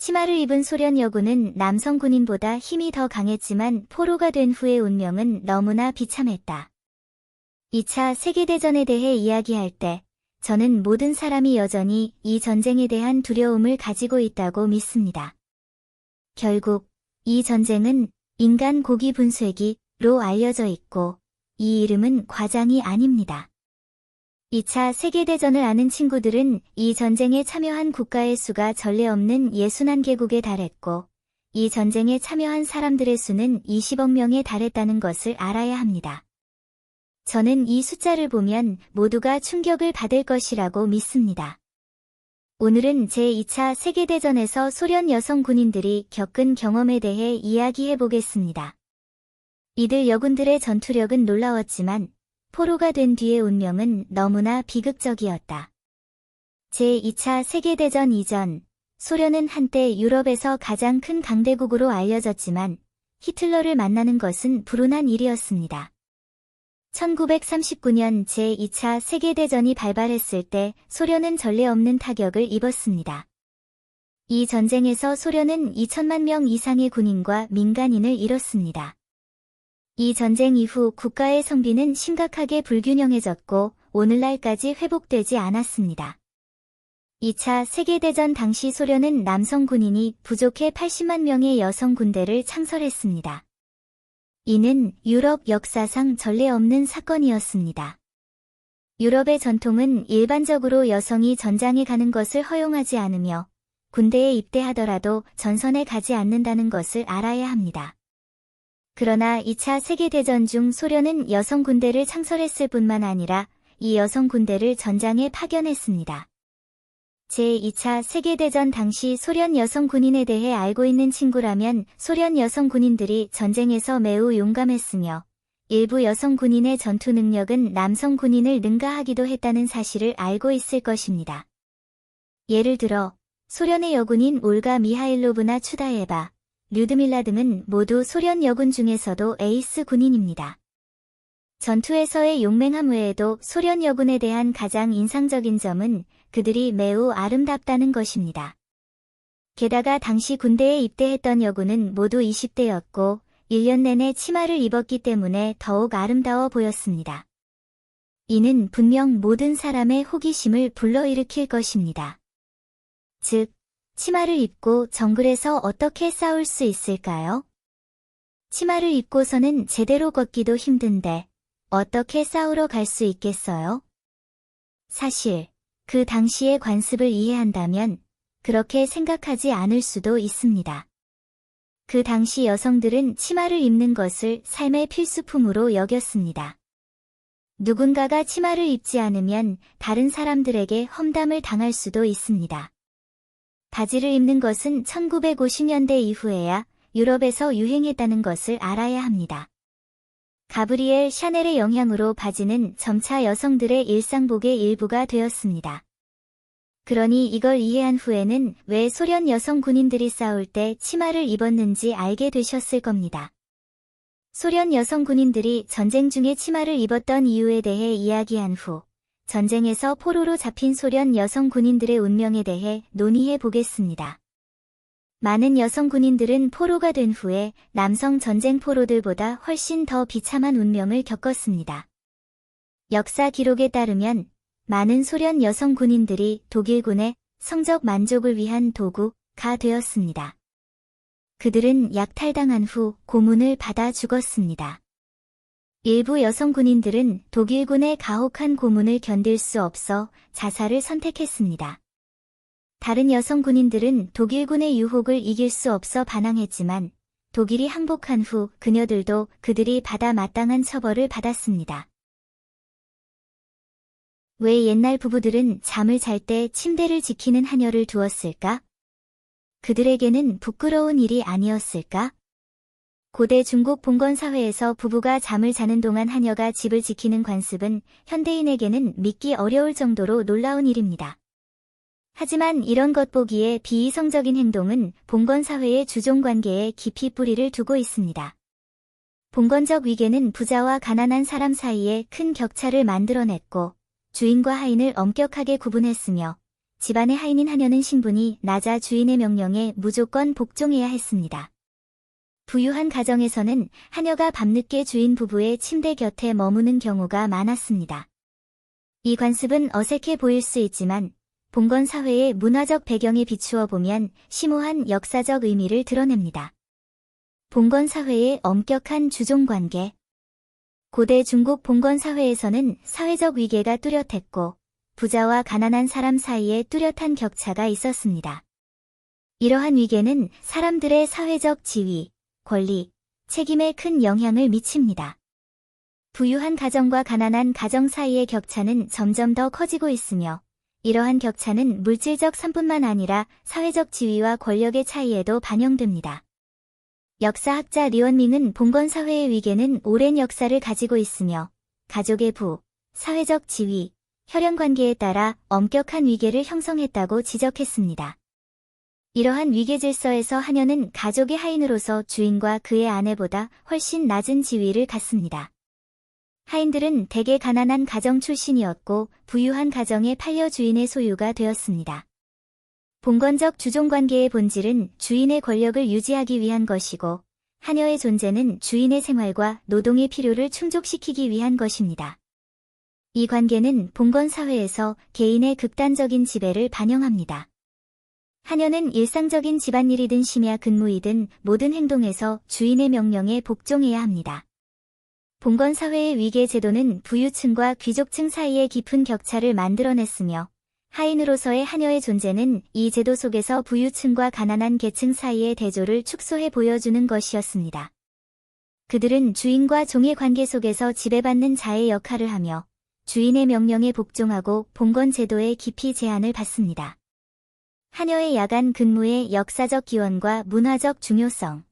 치마를 입은 소련 여군은 남성 군인보다 힘이 더 강했지만 포로가 된 후의 운명은 너무나 비참했다. 2차 세계대전에 대해 이야기할 때 저는 모든 사람이 여전히 이 전쟁에 대한 두려움을 가지고 있다고 믿습니다. 결국 이 전쟁은 인간 고기 분쇄기로 알려져 있고 이 이름은 과장이 아닙니다. 2차 세계대전을 아는 친구들은 이 전쟁에 참여한 국가의 수가 전례 없는 61개국에 달했고 이 전쟁에 참여한 사람들의 수는 20억 명에 달했다는 것을 알아야 합니다. 저는 이 숫자를 보면 모두가 충격을 받을 것이라고 믿습니다. 오늘은 제2차 세계대전에서 소련 여성 군인들이 겪은 경험에 대해 이야기해 보겠습니다. 이들 여군들의 전투력은 놀라웠지만 포로가 된 뒤의 운명은 너무나 비극적이었다. 제2차 세계대전 이전, 소련은 한때 유럽에서 가장 큰 강대국으로 알려졌지만 히틀러를 만나는 것은 불운한 일이었습니다. 1939년 제2차 세계대전이 발발했을 때 소련은 전례 없는 타격을 입었습니다. 이 전쟁에서 소련은 2천만 명 이상의 군인과 민간인을 잃었습니다. 이 전쟁 이후 국가의 성비는 심각하게 불균형해졌고 오늘날까지 회복되지 않았습니다. 2차 세계대전 당시 소련은 남성 군인이 부족해 80만 명의 여성 군대를 창설했습니다. 이는 유럽 역사상 전례 없는 사건이었습니다. 유럽의 전통은 일반적으로 여성이 전장에 가는 것을 허용하지 않으며 군대에 입대하더라도 전선에 가지 않는다는 것을 알아야 합니다. 그러나 2차 세계대전 중 소련은 여성 군대를 창설했을 뿐만 아니라 이 여성 군대를 전장에 파견했습니다. 제2차 세계대전 당시 소련 여성 군인에 대해 알고 있는 친구라면 소련 여성 군인들이 전쟁에서 매우 용감했으며 일부 여성 군인의 전투 능력은 남성 군인을 능가하기도 했다는 사실을 알고 있을 것입니다. 예를 들어 소련의 여군인 올가 미하일로브나 추다예바, 류드밀라 등은 모두 소련 여군 중에서도 에이스 군인입니다. 전투에서의 용맹함 외에도 소련 여군에 대한 가장 인상적인 점은 그들이 매우 아름답다는 것입니다. 게다가 당시 군대에 입대했던 여군은 모두 20대였고 1년 내내 치마를 입었기 때문에 더욱 아름다워 보였습니다. 이는 분명 모든 사람의 호기심을 불러일으킬 것입니다. 즉, 치마를 입고 정글에서 어떻게 싸울 수 있을까요? 치마를 입고서는 제대로 걷기도 힘든데 어떻게 싸우러 갈 수 있겠어요? 사실 그 당시의 관습을 이해한다면 그렇게 생각하지 않을 수도 있습니다. 그 당시 여성들은 치마를 입는 것을 삶의 필수품으로 여겼습니다. 누군가가 치마를 입지 않으면 다른 사람들에게 험담을 당할 수도 있습니다. 바지를 입는 것은 1950년대 이후에야 유럽에서 유행했다는 것을 알아야 합니다. 가브리엘 샤넬의 영향으로 바지는 점차 여성들의 일상복의 일부가 되었습니다. 그러니 이걸 이해한 후에는 왜 소련 여성 군인들이 싸울 때 치마를 입었는지 알게 되셨을 겁니다. 소련 여성 군인들이 전쟁 중에 치마를 입었던 이유에 대해 이야기한 후 전쟁에서 포로로 잡힌 소련 여성 군인들의 운명에 대해 논의해 보겠습니다. 많은 여성 군인들은 포로가 된 후에 남성 전쟁 포로들보다 훨씬 더 비참한 운명을 겪었습니다. 역사 기록에 따르면 많은 소련 여성 군인들이 독일군의 성적 만족을 위한 도구가 되었습니다. 그들은 약탈당한 후 고문을 받아 죽었습니다. 일부 여성 군인들은 독일군의 가혹한 고문을 견딜 수 없어 자살을 선택했습니다. 다른 여성 군인들은 독일군의 유혹을 이길 수 없어 반항했지만 독일이 항복한 후 그녀들도 그들이 받아 마땅한 처벌을 받았습니다. 왜 옛날 부부들은 잠을 잘 때 침대를 지키는 하녀를 두었을까? 그들에게는 부끄러운 일이 아니었을까? 고대 중국 봉건 사회에서 부부가 잠을 자는 동안 하녀가 집을 지키는 관습은 현대인에게는 믿기 어려울 정도로 놀라운 일입니다. 하지만 이런 것 보기에 비이성적인 행동은 봉건 사회의 주종 관계에 깊이 뿌리를 두고 있습니다. 봉건적 위계는 부자와 가난한 사람 사이에 큰 격차를 만들어냈고 주인과 하인을 엄격하게 구분했으며 집안의 하인인 하녀는 신분이 낮아 주인의 명령에 무조건 복종해야 했습니다. 부유한 가정에서는 하녀가 밤늦게 주인 부부의 침대 곁에 머무는 경우가 많았습니다. 이 관습은 어색해 보일 수 있지만 봉건 사회의 문화적 배경에 비추어 보면 심오한 역사적 의미를 드러냅니다. 봉건 사회의 엄격한 주종관계. 고대 중국 봉건 사회에서는 사회적 위계가 뚜렷했고 부자와 가난한 사람 사이에 뚜렷한 격차가 있었습니다. 이러한 위계는 사람들의 사회적 지위, 권리, 책임에 큰 영향을 미칩니다. 부유한 가정과 가난한 가정 사이의 격차는 점점 더 커지고 있으며 이러한 격차는 물질적 산뿐만 아니라 사회적 지위와 권력의 차이에도 반영됩니다. 역사학자 리원밍은 봉건 사회의 위계는 오랜 역사를 가지고 있으며 가족의 부, 사회적 지위, 혈연 관계에 따라 엄격한 위계를 형성했다고 지적했습니다. 이러한 위계 질서에서 하녀는 가족의 하인으로서 주인과 그의 아내보다 훨씬 낮은 지위를 갖습니다. 하인들은 대개 가난한 가정 출신이었고 부유한 가정의 판려 주인의 소유가 되었습니다. 봉건적 주종관계의 본질은 주인의 권력을 유지하기 위한 것이고 하녀의 존재는 주인의 생활과 노동의 필요를 충족시키기 위한 것입니다. 이 관계는 봉건 사회에서 개인의 극단적인 지배를 반영합니다. 하녀는 일상적인 집안일이든 심야 근무이든 모든 행동에서 주인의 명령에 복종해야 합니다. 봉건 사회의 위계 제도는 부유층과 귀족층 사이의 깊은 격차를 만들어냈으며 하인으로서의 하녀의 존재는 이 제도 속에서 부유층과 가난한 계층 사이의 대조를 축소해 보여주는 것이었습니다. 그들은 주인과 종의 관계 속에서 지배받는 자의 역할을 하며 주인의 명령에 복종하고 봉건 제도의 깊이 제한을 받습니다. 하녀의 야간 근무의 역사적 기원과 문화적 중요성.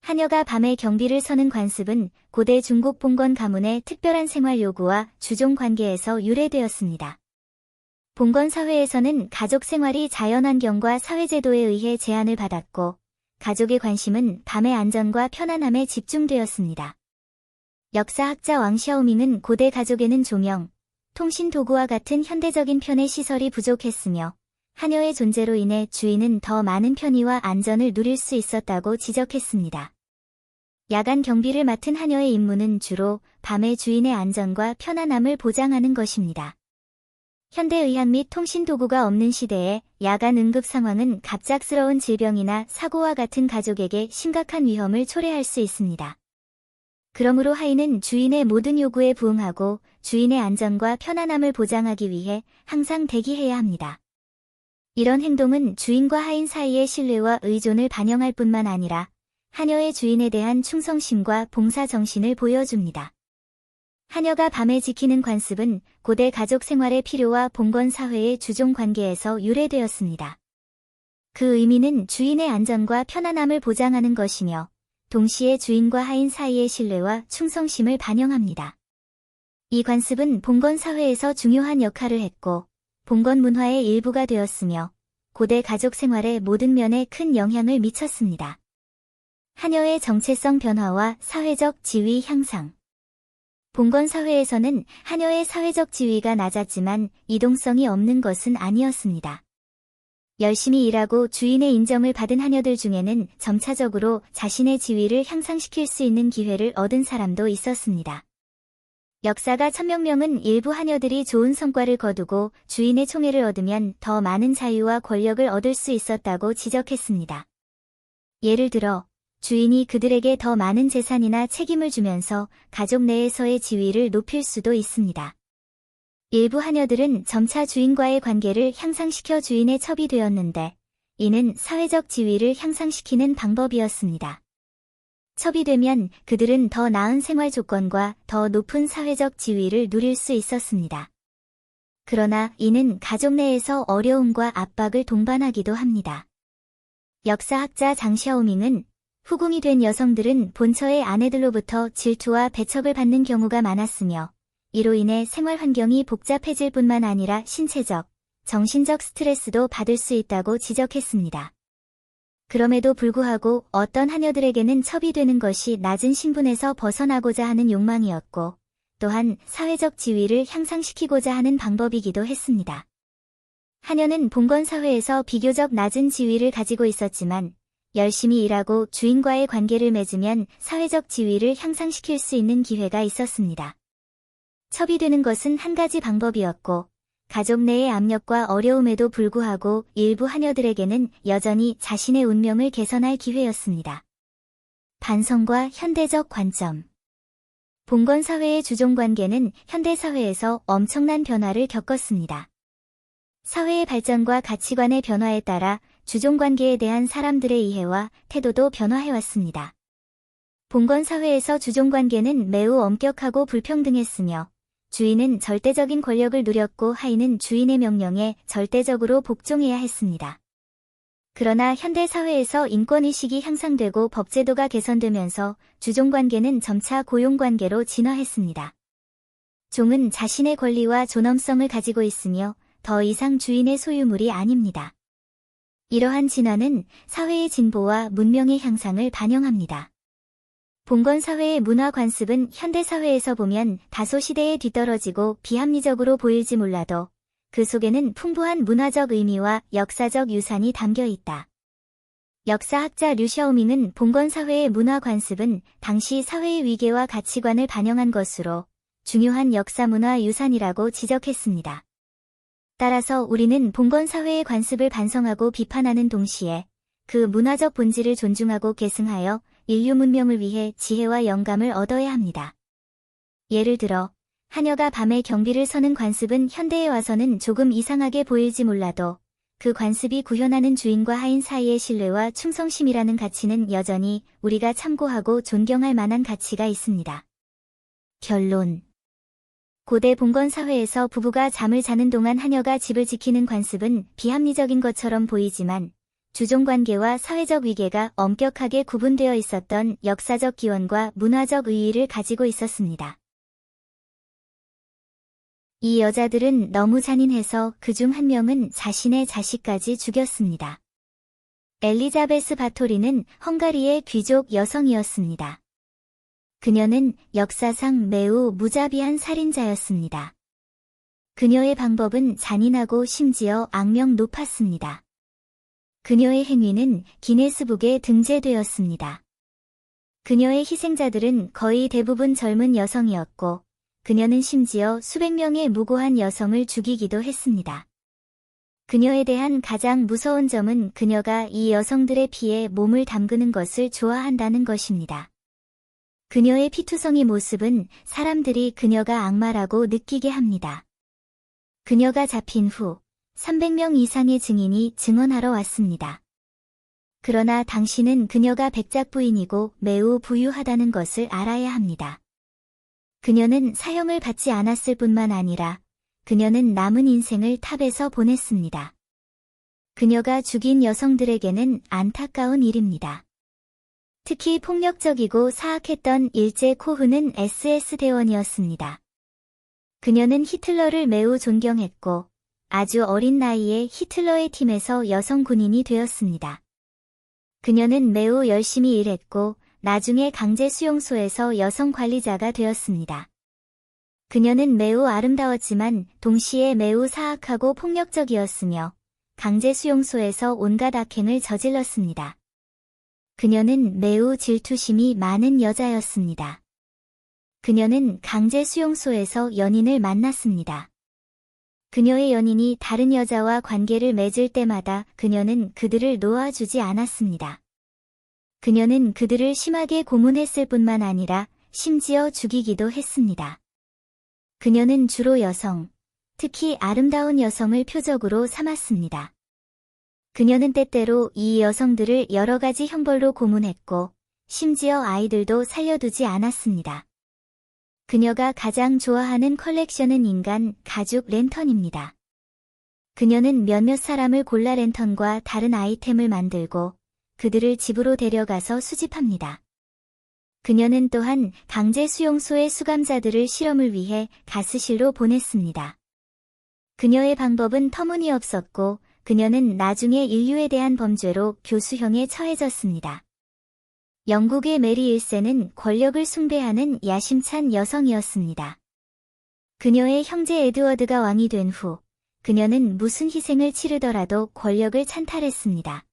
하녀가 밤에 경비를 서는 관습은 고대 중국 봉건 가문의 특별한 생활 요구와 주종 관계에서 유래되었습니다. 봉건 사회에서는 가족 생활이 자연환경과 사회제도에 의해 제한을 받았고 가족의 관심은 밤의 안전과 편안함에 집중되었습니다. 역사학자 왕샤오밍은 고대 가족에는 조명, 통신 도구와 같은 현대적인 편의 시설이 부족했으며 하녀의 존재로 인해 주인은 더 많은 편의와 안전을 누릴 수 있었다고 지적했습니다. 야간 경비를 맡은 하녀의 임무는 주로 밤에 주인의 안전과 편안함을 보장하는 것입니다. 현대의학 및 통신 도구가 없는 시대에 야간 응급 상황은 갑작스러운 질병이나 사고와 같은 가족에게 심각한 위험을 초래할 수 있습니다. 그러므로 하인은 주인의 모든 요구에 부응하고 주인의 안전과 편안함을 보장하기 위해 항상 대기해야 합니다. 이런 행동은 주인과 하인 사이의 신뢰와 의존을 반영할 뿐만 아니라 하녀의 주인에 대한 충성심과 봉사 정신을 보여줍니다. 하녀가 밤에 지키는 관습은 고대 가족 생활의 필요와 봉건 사회의 주종 관계에서 유래되었습니다. 그 의미는 주인의 안전과 편안함을 보장하는 것이며 동시에 주인과 하인 사이의 신뢰와 충성심을 반영합니다. 이 관습은 봉건 사회에서 중요한 역할을 했고 봉건 문화의 일부가 되었으며 고대 가족 생활의 모든 면에 큰 영향을 미쳤습니다. 하녀의 정체성 변화와 사회적 지위 향상. 봉건 사회에서는 하녀의 사회적 지위가 낮았지만 이동성이 없는 것은 아니었습니다. 열심히 일하고 주인의 인정을 받은 하녀들 중에는 점차적으로 자신의 지위를 향상시킬 수 있는 기회를 얻은 사람도 있었습니다. 역사가 천명명은 일부 하녀들이 좋은 성과를 거두고 주인의 총애를 얻으면 더 많은 자유와 권력을 얻을 수 있었다고 지적했습니다. 예를 들어 주인이 그들에게 더 많은 재산이나 책임을 주면서 가족 내에서의 지위를 높일 수도 있습니다. 일부 하녀들은 점차 주인과의 관계를 향상시켜 주인의 첩이 되었는데 이는 사회적 지위를 향상시키는 방법이었습니다. 첩이 되면 그들은 더 나은 생활 조건과 더 높은 사회적 지위를 누릴 수 있었습니다. 그러나 이는 가족 내에서 어려움과 압박을 동반하기도 합니다. 역사학자 장샤오밍은 후궁이 된 여성들은 본처의 아내들로부터 질투와 배척을 받는 경우가 많았으며 이로 인해 생활 환경이 복잡해질 뿐만 아니라 신체적, 정신적 스트레스도 받을 수 있다고 지적했습니다. 그럼에도 불구하고 어떤 하녀들에게는 첩이 되는 것이 낮은 신분에서 벗어나고자 하는 욕망이었고 또한 사회적 지위를 향상시키고자 하는 방법이기도 했습니다. 하녀는 봉건 사회에서 비교적 낮은 지위를 가지고 있었지만 열심히 일하고 주인과의 관계를 맺으면 사회적 지위를 향상시킬 수 있는 기회가 있었습니다. 첩이 되는 것은 한 가지 방법이었고 가족 내의 압력과 어려움에도 불구하고 일부 하녀들에게는 여전히 자신의 운명을 개선할 기회였습니다. 반성과 현대적 관점. 봉건 사회의 주종관계는 현대사회에서 엄청난 변화를 겪었습니다. 사회의 발전과 가치관의 변화에 따라 주종관계에 대한 사람들의 이해와 태도도 변화해왔습니다. 봉건 사회에서 주종관계는 매우 엄격하고 불평등했으며 주인은 절대적인 권력을 누렸고 하인은 주인의 명령에 절대적으로 복종해야 했습니다. 그러나 현대사회에서 인권의식이 향상되고 법제도가 개선되면서 주종관계는 점차 고용관계로 진화했습니다. 종은 자신의 권리와 존엄성을 가지고 있으며 더 이상 주인의 소유물이 아닙니다. 이러한 진화는 사회의 진보와 문명의 향상을 반영합니다. 봉건 사회의 문화 관습은 현대사회에서 보면 다소 시대에 뒤떨어지고 비합리적으로 보일지 몰라도 그 속에는 풍부한 문화적 의미와 역사적 유산이 담겨 있다. 역사학자 류 샤오밍은 봉건 사회의 문화 관습은 당시 사회의 위계와 가치관을 반영한 것으로 중요한 역사 문화 유산이라고 지적했습니다. 따라서 우리는 봉건 사회의 관습을 반성하고 비판하는 동시에 그 문화적 본질을 존중하고 계승하여 인류 문명을 위해 지혜와 영감을 얻어야 합니다. 예를 들어 하녀가 밤에 경비를 서는 관습은 현대에 와서는 조금 이상하게 보일지 몰라도 그 관습이 구현하는 주인과 하인 사이의 신뢰와 충성심이라는 가치는 여전히 우리가 참고하고 존경할 만한 가치가 있습니다. 결론. 고대 봉건 사회에서 부부가 잠을 자는 동안 하녀가 집을 지키는 관습은 비합리적인 것처럼 보이지만 주종관계와 사회적 위계가 엄격하게 구분되어 있었던 역사적 기원과 문화적 의의를 가지고 있었습니다. 이 여자들은 너무 잔인해서 그중 한 명은 자신의 자식까지 죽였습니다. 엘리자베스 바토리는 헝가리의 귀족 여성이었습니다. 그녀는 역사상 매우 무자비한 살인자였습니다. 그녀의 방법은 잔인하고 심지어 악명 높았습니다. 그녀의 행위는 기네스북에 등재되었습니다. 그녀의 희생자들은 거의 대부분 젊은 여성이었고 그녀는 심지어 수백 명의 무고한 여성을 죽이기도 했습니다. 그녀에 대한 가장 무서운 점은 그녀가 이 여성들의 피에 몸을 담그는 것을 좋아한다는 것입니다. 그녀의 피투성이 모습은 사람들이 그녀가 악마라고 느끼게 합니다. 그녀가 잡힌 후 300명 이상의 증인이 증언하러 왔습니다. 그러나 당신은 그녀가 백작 부인이고 매우 부유하다는 것을 알아야 합니다. 그녀는 사형을 받지 않았을 뿐만 아니라 그녀는 남은 인생을 탑에서 보냈습니다. 그녀가 죽인 여성들에게는 안타까운 일입니다. 특히 폭력적이고 사악했던 일제 코흐는 SS 대원이었습니다. 그녀는 히틀러를 매우 존경했고 아주 어린 나이에 히틀러의 팀에서 여성 군인이 되었습니다. 그녀는 매우 열심히 일했고 나중에 강제 수용소에서 여성 관리자가 되었습니다. 그녀는 매우 아름다웠지만 동시에 매우 사악하고 폭력적이었으며 강제 수용소에서 온갖 악행을 저질렀습니다. 그녀는 매우 질투심이 많은 여자였습니다. 그녀는 강제 수용소에서 연인을 만났습니다. 그녀의 연인이 다른 여자와 관계를 맺을 때마다 그녀는 그들을 놓아주지 않았습니다. 그녀는 그들을 심하게 고문했을 뿐만 아니라 심지어 죽이기도 했습니다. 그녀는 주로 여성, 특히 아름다운 여성을 표적으로 삼았습니다. 그녀는 때때로 이 여성들을 여러 가지 형벌로 고문했고 심지어 아이들도 살려두지 않았습니다. 그녀가 가장 좋아하는 컬렉션은 인간, 가죽 랜턴입니다. 그녀는 몇몇 사람을 골라 랜턴과 다른 아이템을 만들고 그들을 집으로 데려가서 수집합니다. 그녀는 또한 강제 수용소의 수감자들을 실험을 위해 가스실로 보냈습니다. 그녀의 방법은 터무니없었고 그녀는 나중에 인류에 대한 범죄로 교수형에 처해졌습니다. 영국의 메리 1세는 권력을 숭배하는 야심찬 여성이었습니다. 그녀의 형제 에드워드가 왕이 된 후 그녀는 무슨 희생을 치르더라도 권력을 찬탈했습니다.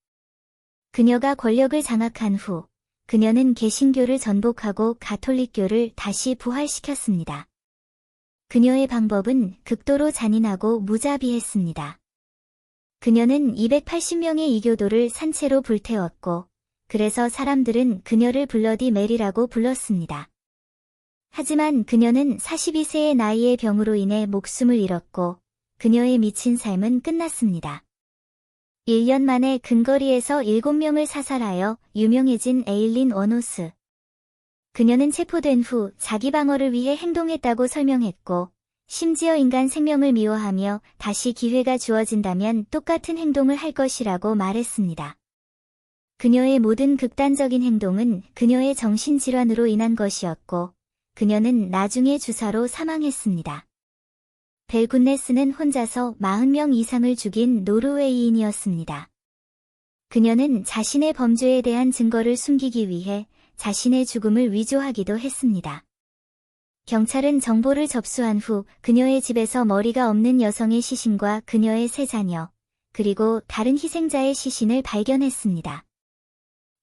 그녀가 권력을 장악한 후 그녀는 개신교를 전복하고 가톨릭교를 다시 부활시켰습니다. 그녀의 방법은 극도로 잔인하고 무자비했습니다. 그녀는 280명의 이교도를 산채로 불태웠고 그래서 사람들은 그녀를 블러디 메리라고 불렀습니다. 하지만 그녀는 42세의 나이의 병으로 인해 목숨을 잃었고 그녀의 미친 삶은 끝났습니다. 1년 만에 근거리에서 7명을 사살하여 유명해진 에일린 워노스. 그녀는 체포된 후 자기 방어를 위해 행동했다고 설명했고 심지어 인간 생명을 미워하며 다시 기회가 주어진다면 똑같은 행동을 할 것이라고 말했습니다. 그녀의 모든 극단적인 행동은 그녀의 정신질환으로 인한 것이었고 그녀는 나중에 주사로 사망했습니다. 벨군네스는 혼자서 40명 이상을 죽인 노르웨이인이었습니다. 그녀는 자신의 범죄에 대한 증거를 숨기기 위해 자신의 죽음을 위조하기도 했습니다. 경찰은 정보를 접수한 후 그녀의 집에서 머리가 없는 여성의 시신과 그녀의 세 자녀, 그리고 다른 희생자의 시신을 발견했습니다.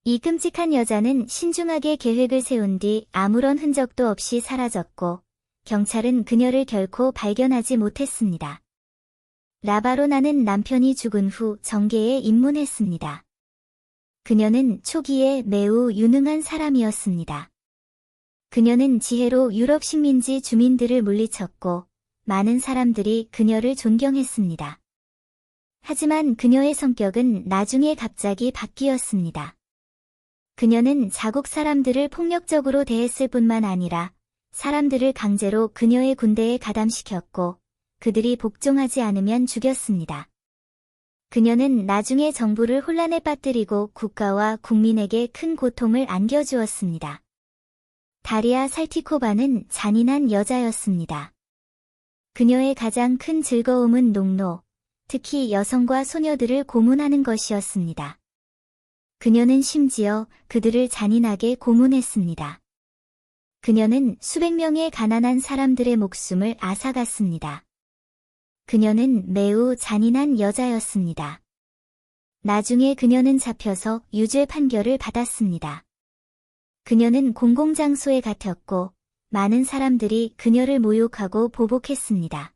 이 끔찍한 여자는 신중하게 계획을 세운 뒤 아무런 흔적도 없이 사라졌고 경찰은 그녀를 결코 발견하지 못했습니다. 라바로나는 남편이 죽은 후 정계에 입문했습니다. 그녀는 초기에 매우 유능한 사람이었습니다. 그녀는 지혜로 유럽 식민지 주민들을 물리쳤고 많은 사람들이 그녀를 존경했습니다. 하지만 그녀의 성격은 나중에 갑자기 바뀌었습니다. 그녀는 자국 사람들을 폭력적으로 대했을 뿐만 아니라 사람들을 강제로 그녀의 군대에 가담시켰고 그들이 복종하지 않으면 죽였습니다. 그녀는 나중에 정부를 혼란에 빠뜨리고 국가와 국민에게 큰 고통을 안겨주었습니다. 다리아 살티코바는 잔인한 여자였습니다. 그녀의 가장 큰 즐거움은 농노, 특히 여성과 소녀들을 고문하는 것이었습니다. 그녀는 심지어 그들을 잔인하게 고문했습니다. 그녀는 수백 명의 가난한 사람들의 목숨을 앗아갔습니다. 그녀는 매우 잔인한 여자였습니다. 나중에 그녀는 잡혀서 유죄 판결을 받았습니다. 그녀는 공공장소에 갇혔고 많은 사람들이 그녀를 모욕하고 보복했습니다.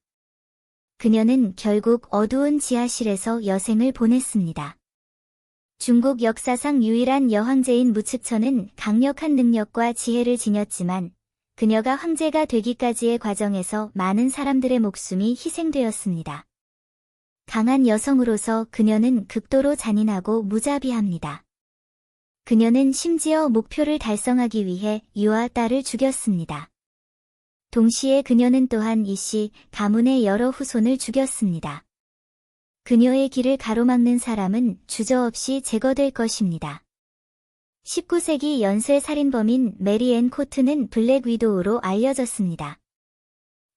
그녀는 결국 어두운 지하실에서 여생을 보냈습니다. 중국 역사상 유일한 여황제인 무측천은 강력한 능력과 지혜를 지녔지만 그녀가 황제가 되기까지의 과정에서 많은 사람들의 목숨이 희생되었습니다. 강한 여성으로서 그녀는 극도로 잔인하고 무자비합니다. 그녀는 심지어 목표를 달성하기 위해 유아 딸을 죽였습니다. 동시에 그녀는 또한 이씨 가문의 여러 후손을 죽였습니다. 그녀의 길을 가로막는 사람은 주저없이 제거될 것입니다. 19세기 연쇄 살인범인 메리 앤 코트는 블랙 위도우로 알려졌습니다.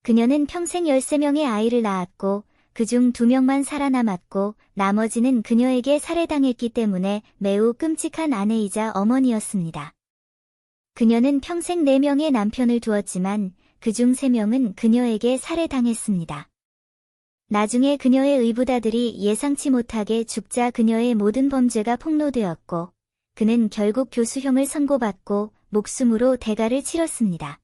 그녀는 평생 13명의 아이를 낳았고 그중 2명만 살아남았고 나머지는 그녀에게 살해당했기 때문에 매우 끔찍한 아내이자 어머니였습니다. 그녀는 평생 4명의 남편을 두었지만 그중 3명은 그녀에게 살해당했습니다. 나중에 그녀의 의붓아들이 예상치 못하게 죽자 그녀의 모든 범죄가 폭로되었고 그는 결국 교수형을 선고받고 목숨으로 대가를 치렀습니다.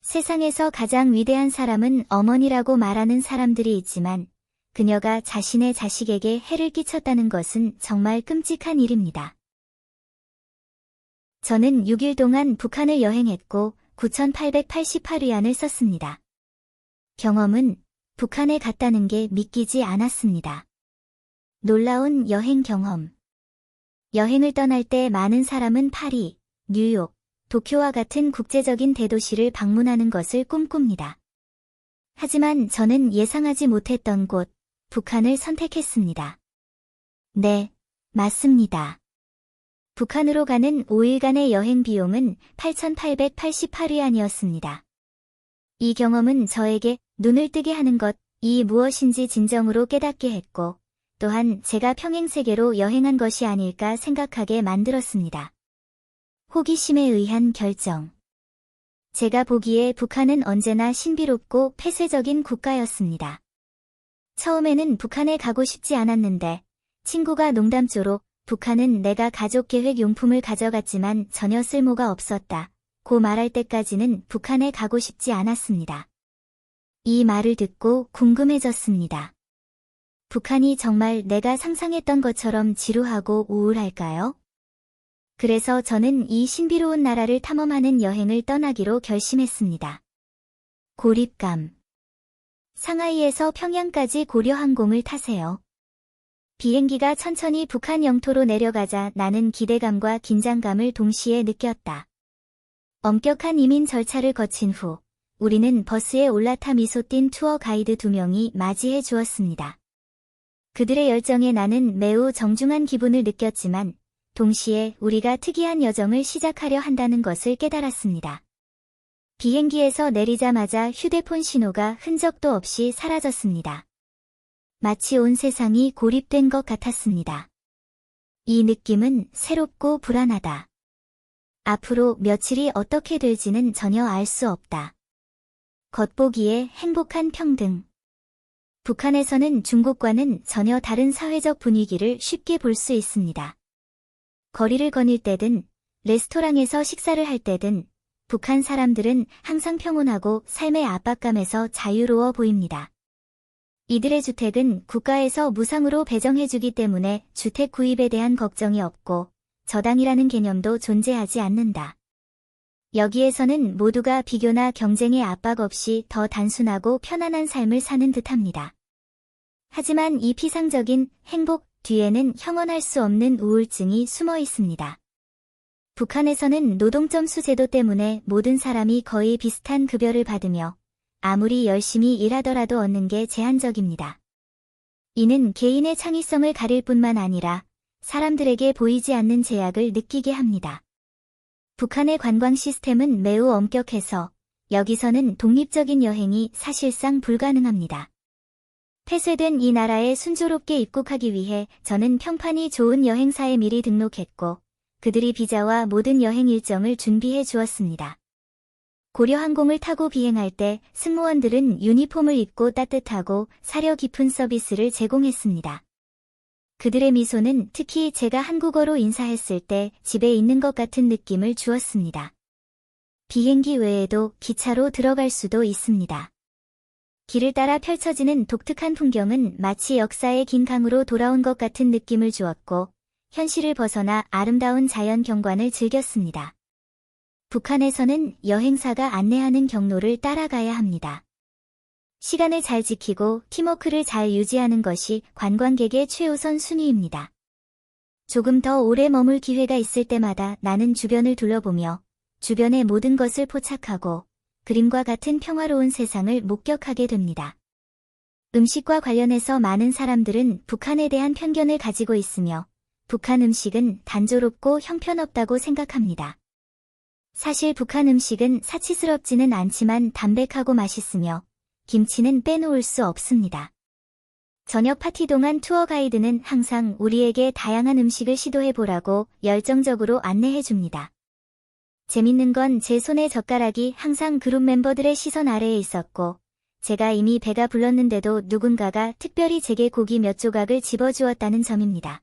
세상에서 가장 위대한 사람은 어머니라고 말하는 사람들이 있지만 그녀가 자신의 자식에게 해를 끼쳤다는 것은 정말 끔찍한 일입니다. 저는 6일 동안 북한을 여행했고 9,888위안을 썼습니다. 경험은 북한에 갔다는 게 믿기지 않았습니다. 놀라운 여행 경험. 여행을 떠날 때 많은 사람은 파리, 뉴욕, 도쿄와 같은 국제적인 대도시를 방문하는 것을 꿈꿉니다. 하지만 저는 예상하지 못했던 곳, 북한을 선택했습니다. 네, 맞습니다. 북한으로 가는 5일간의 여행 비용은 8,888위안이었습니다. 이 경험은 저에게 눈을 뜨게 하는 것이 무엇인지 진정으로 깨닫게 했고, 또한 제가 평행세계로 여행한 것이 아닐까 생각하게 만들었습니다. 호기심에 의한 결정. 제가 보기에 북한은 언제나 신비롭고 폐쇄적인 국가였습니다. 처음에는 북한에 가고 싶지 않았는데 친구가 농담조로 북한은 내가 가족 계획 용품을 가져갔지만 전혀 쓸모가 없었다 고 말할 때까지는 북한에 가고 싶지 않았습니다. 이 말을 듣고 궁금해졌습니다. 북한이 정말 내가 상상했던 것처럼 지루하고 우울할까요? 그래서 저는 이 신비로운 나라를 탐험하는 여행을 떠나기로 결심했습니다. 고립감. 상하이에서 평양까지 고려항공을 타세요. 비행기가 천천히 북한 영토로 내려가자 나는 기대감과 긴장감을 동시에 느꼈다. 엄격한 이민 절차를 거친 후 우리는 버스에 올라타 미소 띤 투어 가이드 2명이 맞이해 주었습니다. 그들의 열정에 나는 매우 정중한 기분을 느꼈지만 동시에 우리가 특이한 여정을 시작하려 한다는 것을 깨달았습니다. 비행기에서 내리자마자 휴대폰 신호가 흔적도 없이 사라졌습니다. 마치 온 세상이 고립된 것 같았습니다. 이 느낌은 새롭고 불안하다. 앞으로 며칠이 어떻게 될지는 전혀 알 수 없다. 겉보기에 행복한 평등. 북한에서는 중국과는 전혀 다른 사회적 분위기를 쉽게 볼 수 있습니다. 거리를 거닐 때든 레스토랑에서 식사를 할 때든 북한 사람들은 항상 평온하고 삶의 압박감에서 자유로워 보입니다. 이들의 주택은 국가에서 무상으로 배정해주기 때문에 주택 구입에 대한 걱정이 없고 저당이라는 개념도 존재하지 않는다. 여기에서는 모두가 비교나 경쟁의 압박 없이 더 단순하고 편안한 삶을 사는 듯합니다. 하지만 이 피상적인 행복 뒤에는 형언할 수 없는 우울증이 숨어 있습니다. 북한에서는 노동점수 제도 때문에 모든 사람이 거의 비슷한 급여를 받으며 아무리 열심히 일하더라도 얻는 게 제한적입니다. 이는 개인의 창의성을 가릴 뿐만 아니라 사람들에게 보이지 않는 제약을 느끼게 합니다. 북한의 관광 시스템은 매우 엄격해서 여기서는 독립적인 여행이 사실상 불가능합니다. 폐쇄된 이 나라에 순조롭게 입국하기 위해 저는 평판이 좋은 여행사에 미리 등록했고 그들이 비자와 모든 여행 일정을 준비해 주었습니다. 고려항공을 타고 비행할 때 승무원들은 유니폼을 입고 따뜻하고 사려 깊은 서비스를 제공했습니다. 그들의 미소는 특히 제가 한국어로 인사했을 때 집에 있는 것 같은 느낌을 주었습니다. 비행기 외에도 기차로 들어갈 수도 있습니다. 길을 따라 펼쳐지는 독특한 풍경은 마치 역사의 긴 강으로 돌아온 것 같은 느낌을 주었고 현실을 벗어나 아름다운 자연 경관을 즐겼습니다. 북한에서는 여행사가 안내하는 경로를 따라가야 합니다. 시간을 잘 지키고 팀워크를 잘 유지하는 것이 관광객의 최우선 순위입니다. 조금 더 오래 머물 기회가 있을 때마다 나는 주변을 둘러보며 주변의 모든 것을 포착하고 그림과 같은 평화로운 세상을 목격하게 됩니다. 음식과 관련해서 많은 사람들은 북한에 대한 편견을 가지고 있으며 북한 음식은 단조롭고 형편없다고 생각합니다. 사실 북한 음식은 사치스럽지는 않지만 담백하고 맛있으며 김치는 빼놓을 수 없습니다. 저녁 파티 동안 투어 가이드는 항상 우리에게 다양한 음식을 시도해보라고 열정적으로 안내해줍니다. 재밌는 건 제 손의 젓가락이 항상 그룹 멤버들의 시선 아래에 있었고 제가 이미 배가 불렀는데도 누군가가 특별히 제게 고기 몇 조각을 집어주었다는 점입니다.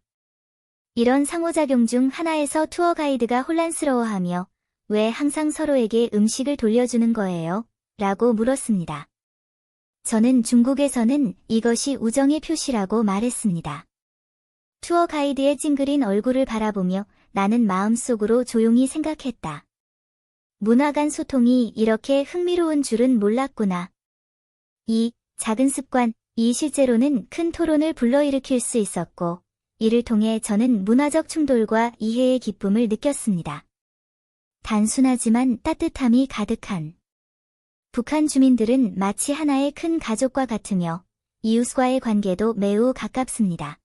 이런 상호작용 중 하나에서 투어 가이드가 혼란스러워하며 왜 항상 서로에게 음식을 돌려주는 거예요? 라고 물었습니다. 저는 중국에서는 이것이 우정의 표시라고 말했습니다. 투어 가이드의 찡그린 얼굴을 바라보며 나는 마음속으로 조용히 생각했다. 문화 간 소통이 이렇게 흥미로운 줄은 몰랐구나. 이 작은 습관이 실제로는 큰 토론을 불러일으킬 수 있었고 이를 통해 저는 문화적 충돌과 이해의 기쁨을 느꼈습니다. 단순하지만 따뜻함이 가득한 북한 주민들은 마치 하나의 큰 가족과 같으며 이웃과의 관계도 매우 가깝습니다.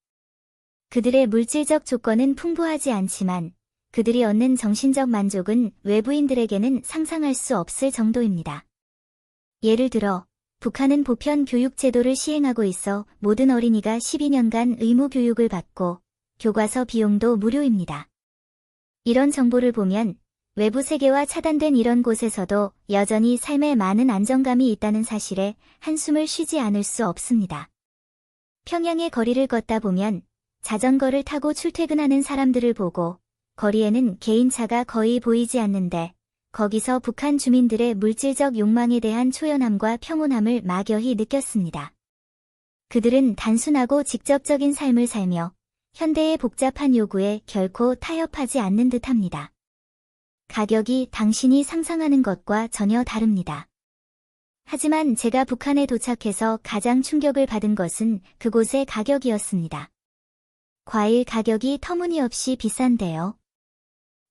그들의 물질적 조건은 풍부하지 않지만 그들이 얻는 정신적 만족은 외부인들에게는 상상할 수 없을 정도입니다. 예를 들어 북한은 보편 교육 제도를 시행하고 있어 모든 어린이가 12년간 의무 교육을 받고 교과서 비용도 무료입니다. 이런 정보를 보면 외부 세계와 차단된 이런 곳에서도 여전히 삶에 많은 안정감이 있다는 사실에 한숨을 쉬지 않을 수 없습니다. 평양의 거리를 걷다 보면 자전거를 타고 출퇴근하는 사람들을 보고 거리에는 개인차가 거의 보이지 않는데 거기서 북한 주민들의 물질적 욕망에 대한 초연함과 평온함을 막연히 느꼈습니다. 그들은 단순하고 직접적인 삶을 살며 현대의 복잡한 요구에 결코 타협하지 않는 듯합니다. 가격이 당신이 상상하는 것과 전혀 다릅니다. 하지만 제가 북한에 도착해서 가장 충격을 받은 것은 그곳의 가격이었습니다. 과일 가격이 터무니없이 비싼데요.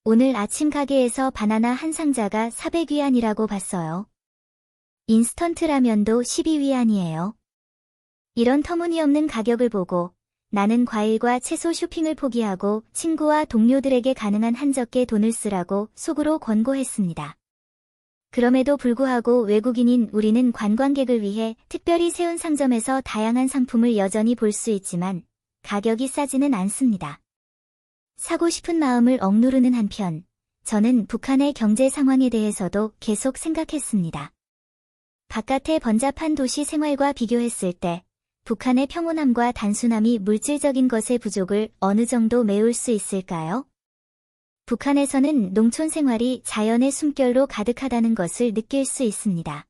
오늘 아침 가게에서 바나나 한 상자가 400위안이라고 봤어요. 인스턴트 라면도 12위안이에요. 이런 터무니없는 가격을 보고 나는 과일과 채소 쇼핑을 포기하고 친구와 동료들에게 가능한 한 적게 돈을 쓰라고 속으로 권고했습니다. 그럼에도 불구하고 외국인인 우리는 관광객을 위해 특별히 세운 상점에서 다양한 상품을 여전히 볼 수 있지만 가격이 싸지는 않습니다. 사고 싶은 마음을 억누르는 한편 저는 북한의 경제 상황에 대해서도 계속 생각했습니다. 바깥의 번잡한 도시 생활과 비교했을 때 북한의 평온함과 단순함이 물질적인 것의 부족을 어느 정도 메울 수 있을까요? 북한에서는 농촌 생활이 자연의 숨결로 가득하다는 것을 느낄 수 있습니다.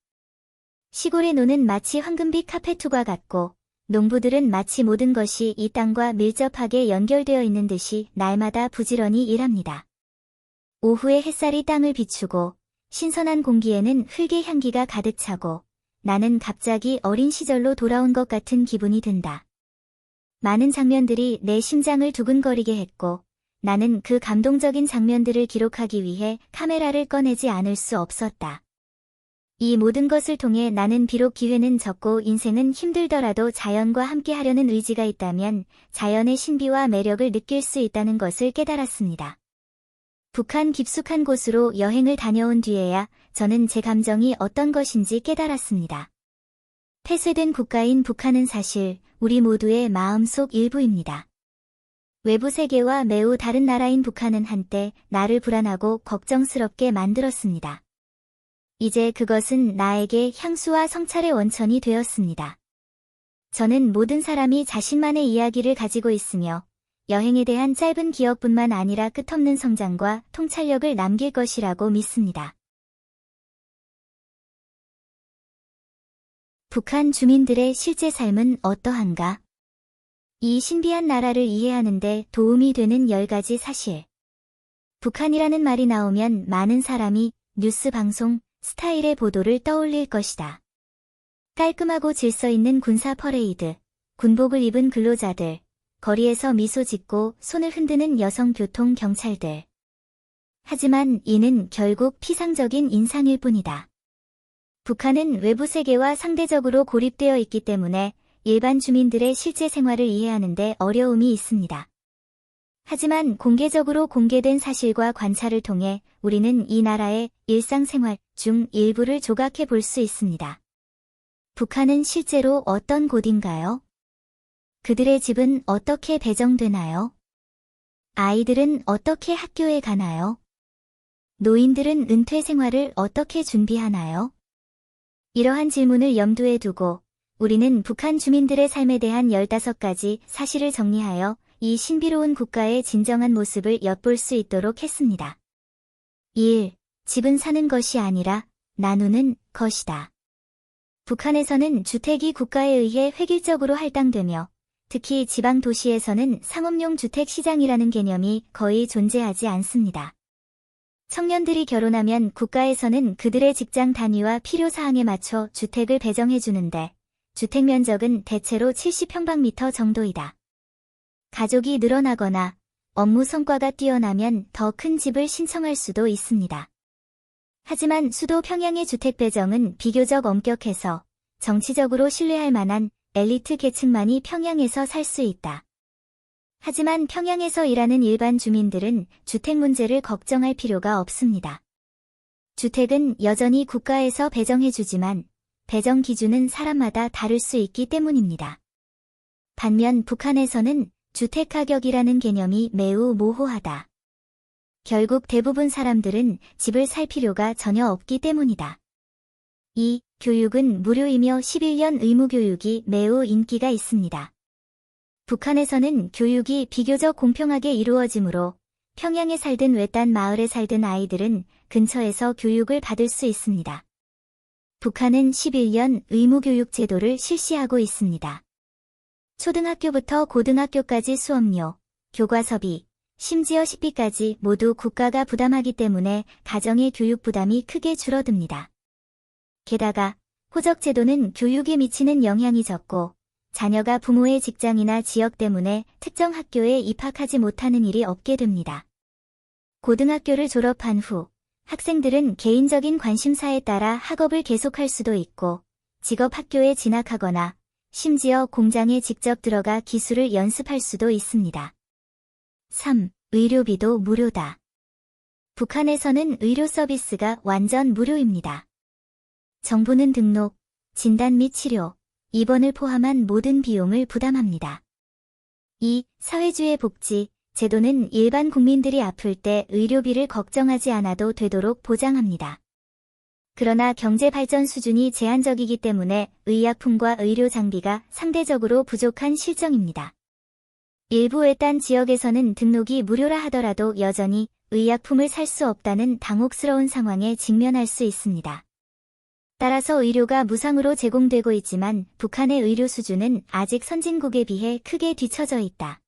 시골의 노는 마치 황금빛 카페트와 같고 농부들은 마치 모든 것이 이 땅과 밀접하게 연결되어 있는 듯이 날마다 부지런히 일합니다. 오후에 햇살이 땅을 비추고 신선한 공기에는 흙의 향기가 가득 차고 나는 갑자기 어린 시절로 돌아온 것 같은 기분이 든다. 많은 장면들이 내 심장을 두근거리게 했고 나는 그 감동적인 장면들을 기록하기 위해 카메라를 꺼내지 않을 수 없었다. 이 모든 것을 통해 나는 비록 기회는 적고 인생은 힘들더라도 자연과 함께 하려는 의지가 있다면 자연의 신비와 매력을 느낄 수 있다는 것을 깨달았습니다. 북한 깊숙한 곳으로 여행을 다녀온 뒤에야 저는 제 감정이 어떤 것인지 깨달았습니다. 폐쇄된 국가인 북한은 사실 우리 모두의 마음속 일부입니다. 외부 세계와 매우 다른 나라인 북한은 한때 나를 불안하고 걱정스럽게 만들었습니다. 이제 그것은 나에게 향수와 성찰의 원천이 되었습니다. 저는 모든 사람이 자신만의 이야기를 가지고 있으며 여행에 대한 짧은 기억뿐만 아니라 끝없는 성장과 통찰력을 남길 것이라고 믿습니다. 북한 주민들의 실제 삶은 어떠한가? 이 신비한 나라를 이해하는 데 도움이 되는 10가지 사실. 북한이라는 말이 나오면 많은 사람이 뉴스 방송, 스타일의 보도를 떠올릴 것이다. 깔끔하고 질서 있는 군사 퍼레이드, 군복을 입은 근로자들, 거리에서 미소 짓고 손을 흔드는 여성 교통 경찰들. 하지만 이는 결국 피상적인 인상일 뿐이다. 북한은 외부 세계와 상대적으로 고립되어 있기 때문에 일반 주민들의 실제 생활을 이해하는 데 어려움이 있습니다. 하지만 공개적으로 공개된 사실과 관찰을 통해 우리는 이 나라의 일상생활 중 일부를 조각해 볼 수 있습니다. 북한은 실제로 어떤 곳인가요? 그들의 집은 어떻게 배정되나요? 아이들은 어떻게 학교에 가나요? 노인들은 은퇴 생활을 어떻게 준비하나요? 이러한 질문을 염두에 두고 우리는 북한 주민들의 삶에 대한 15가지 사실을 정리하여 이 신비로운 국가의 진정한 모습을 엿볼 수 있도록 했습니다. 1. 집은 사는 것이 아니라 나누는 것이다. 북한에서는 주택이 국가에 의해 획일적으로 할당되며 특히 지방 도시에서는 상업용 주택 시장이라는 개념이 거의 존재하지 않습니다. 청년들이 결혼하면 국가에서는 그들의 직장 단위와 필요사항에 맞춰 주택을 배정해 주는데 주택 면적은 대체로 70평방미터 정도이다. 가족이 늘어나거나 업무 성과가 뛰어나면 더 큰 집을 신청할 수도 있습니다. 하지만 수도 평양의 주택 배정은 비교적 엄격해서 정치적으로 신뢰할 만한 엘리트 계층만이 평양에서 살 수 있다. 하지만 평양에서 일하는 일반 주민들은 주택 문제를 걱정할 필요가 없습니다. 주택은 여전히 국가에서 배정해주지만 배정 기준은 사람마다 다를 수 있기 때문입니다. 반면 북한에서는 주택 가격이라는 개념이 매우 모호하다. 결국 대부분 사람들은 집을 살 필요가 전혀 없기 때문이다. 2. 교육은 무료이며 11년 의무교육이 매우 인기가 있습니다. 북한에서는 교육이 비교적 공평하게 이루어지므로 평양에 살든 외딴 마을에 살든 아이들은 근처에서 교육을 받을 수 있습니다. 북한은 11년 의무교육 제도를 실시하고 있습니다. 초등학교부터 고등학교까지 수업료, 교과서비, 심지어 식비까지 모두 국가가 부담하기 때문에 가정의 교육 부담이 크게 줄어듭니다. 게다가 호적 제도는 교육에 미치는 영향이 적고 자녀가 부모의 직장이나 지역 때문에 특정 학교에 입학하지 못하는 일이 없게 됩니다. 고등학교를 졸업한 후 학생들은 개인적인 관심사에 따라 학업을 계속할 수도 있고 직업학교에 진학하거나 심지어 공장에 직접 들어가 기술을 연습할 수도 있습니다. 3. 의료비도 무료다. 북한에서는 의료 서비스가 완전 무료입니다. 정부는 등록, 진단 및 치료, 입원을 포함한 모든 비용을 부담합니다. 2. 사회주의 복지, 제도는 일반 국민들이 아플 때 의료비를 걱정하지 않아도 되도록 보장합니다. 그러나 경제 발전 수준이 제한적이기 때문에 의약품과 의료 장비가 상대적으로 부족한 실정입니다. 일부 외딴 지역에서는 등록이 무료라 하더라도 여전히 의약품을 살 수 없다는 당혹스러운 상황에 직면할 수 있습니다. 따라서 의료가 무상으로 제공되고 있지만 북한의 의료 수준은 아직 선진국에 비해 크게 뒤처져 있다.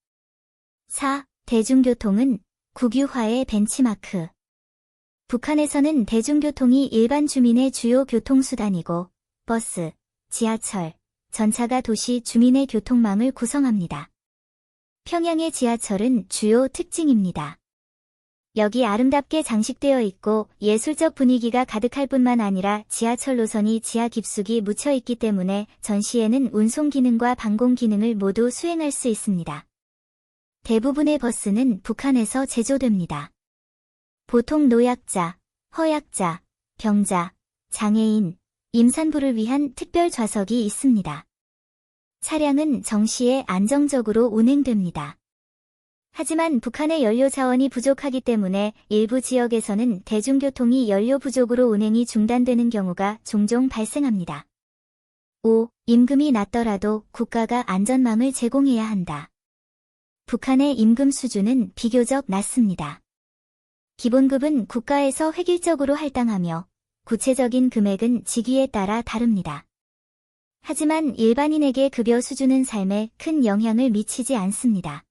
4. 대중교통은 국유화의 벤치마크. 북한에서는 대중교통이 일반 주민의 주요 교통수단이고 버스, 지하철, 전차가 도시 주민의 교통망을 구성합니다. 평양의 지하철은 주요 특징입니다. 여기 아름답게 장식되어 있고 예술적 분위기가 가득할 뿐만 아니라 지하철 노선이 지하 깊숙이 묻혀 있기 때문에 전시에는 운송 기능과 방공 기능을 모두 수행할 수 있습니다. 대부분의 버스는 북한에서 제조됩니다. 보통 노약자, 허약자, 병자, 장애인, 임산부를 위한 특별 좌석이 있습니다. 차량은 정시에 안정적으로 운행됩니다. 하지만 북한의 연료 자원이 부족하기 때문에 일부 지역에서는 대중교통이 연료 부족으로 운행이 중단되는 경우가 종종 발생합니다. 5. 임금이 낮더라도 국가가 안전망을 제공해야 한다. 북한의 임금 수준은 비교적 낮습니다. 기본급은 국가에서 획일적으로 할당하며 구체적인 금액은 직위에 따라 다릅니다. 하지만 일반인에게 급여 수준은 삶에 큰 영향을 미치지 않습니다.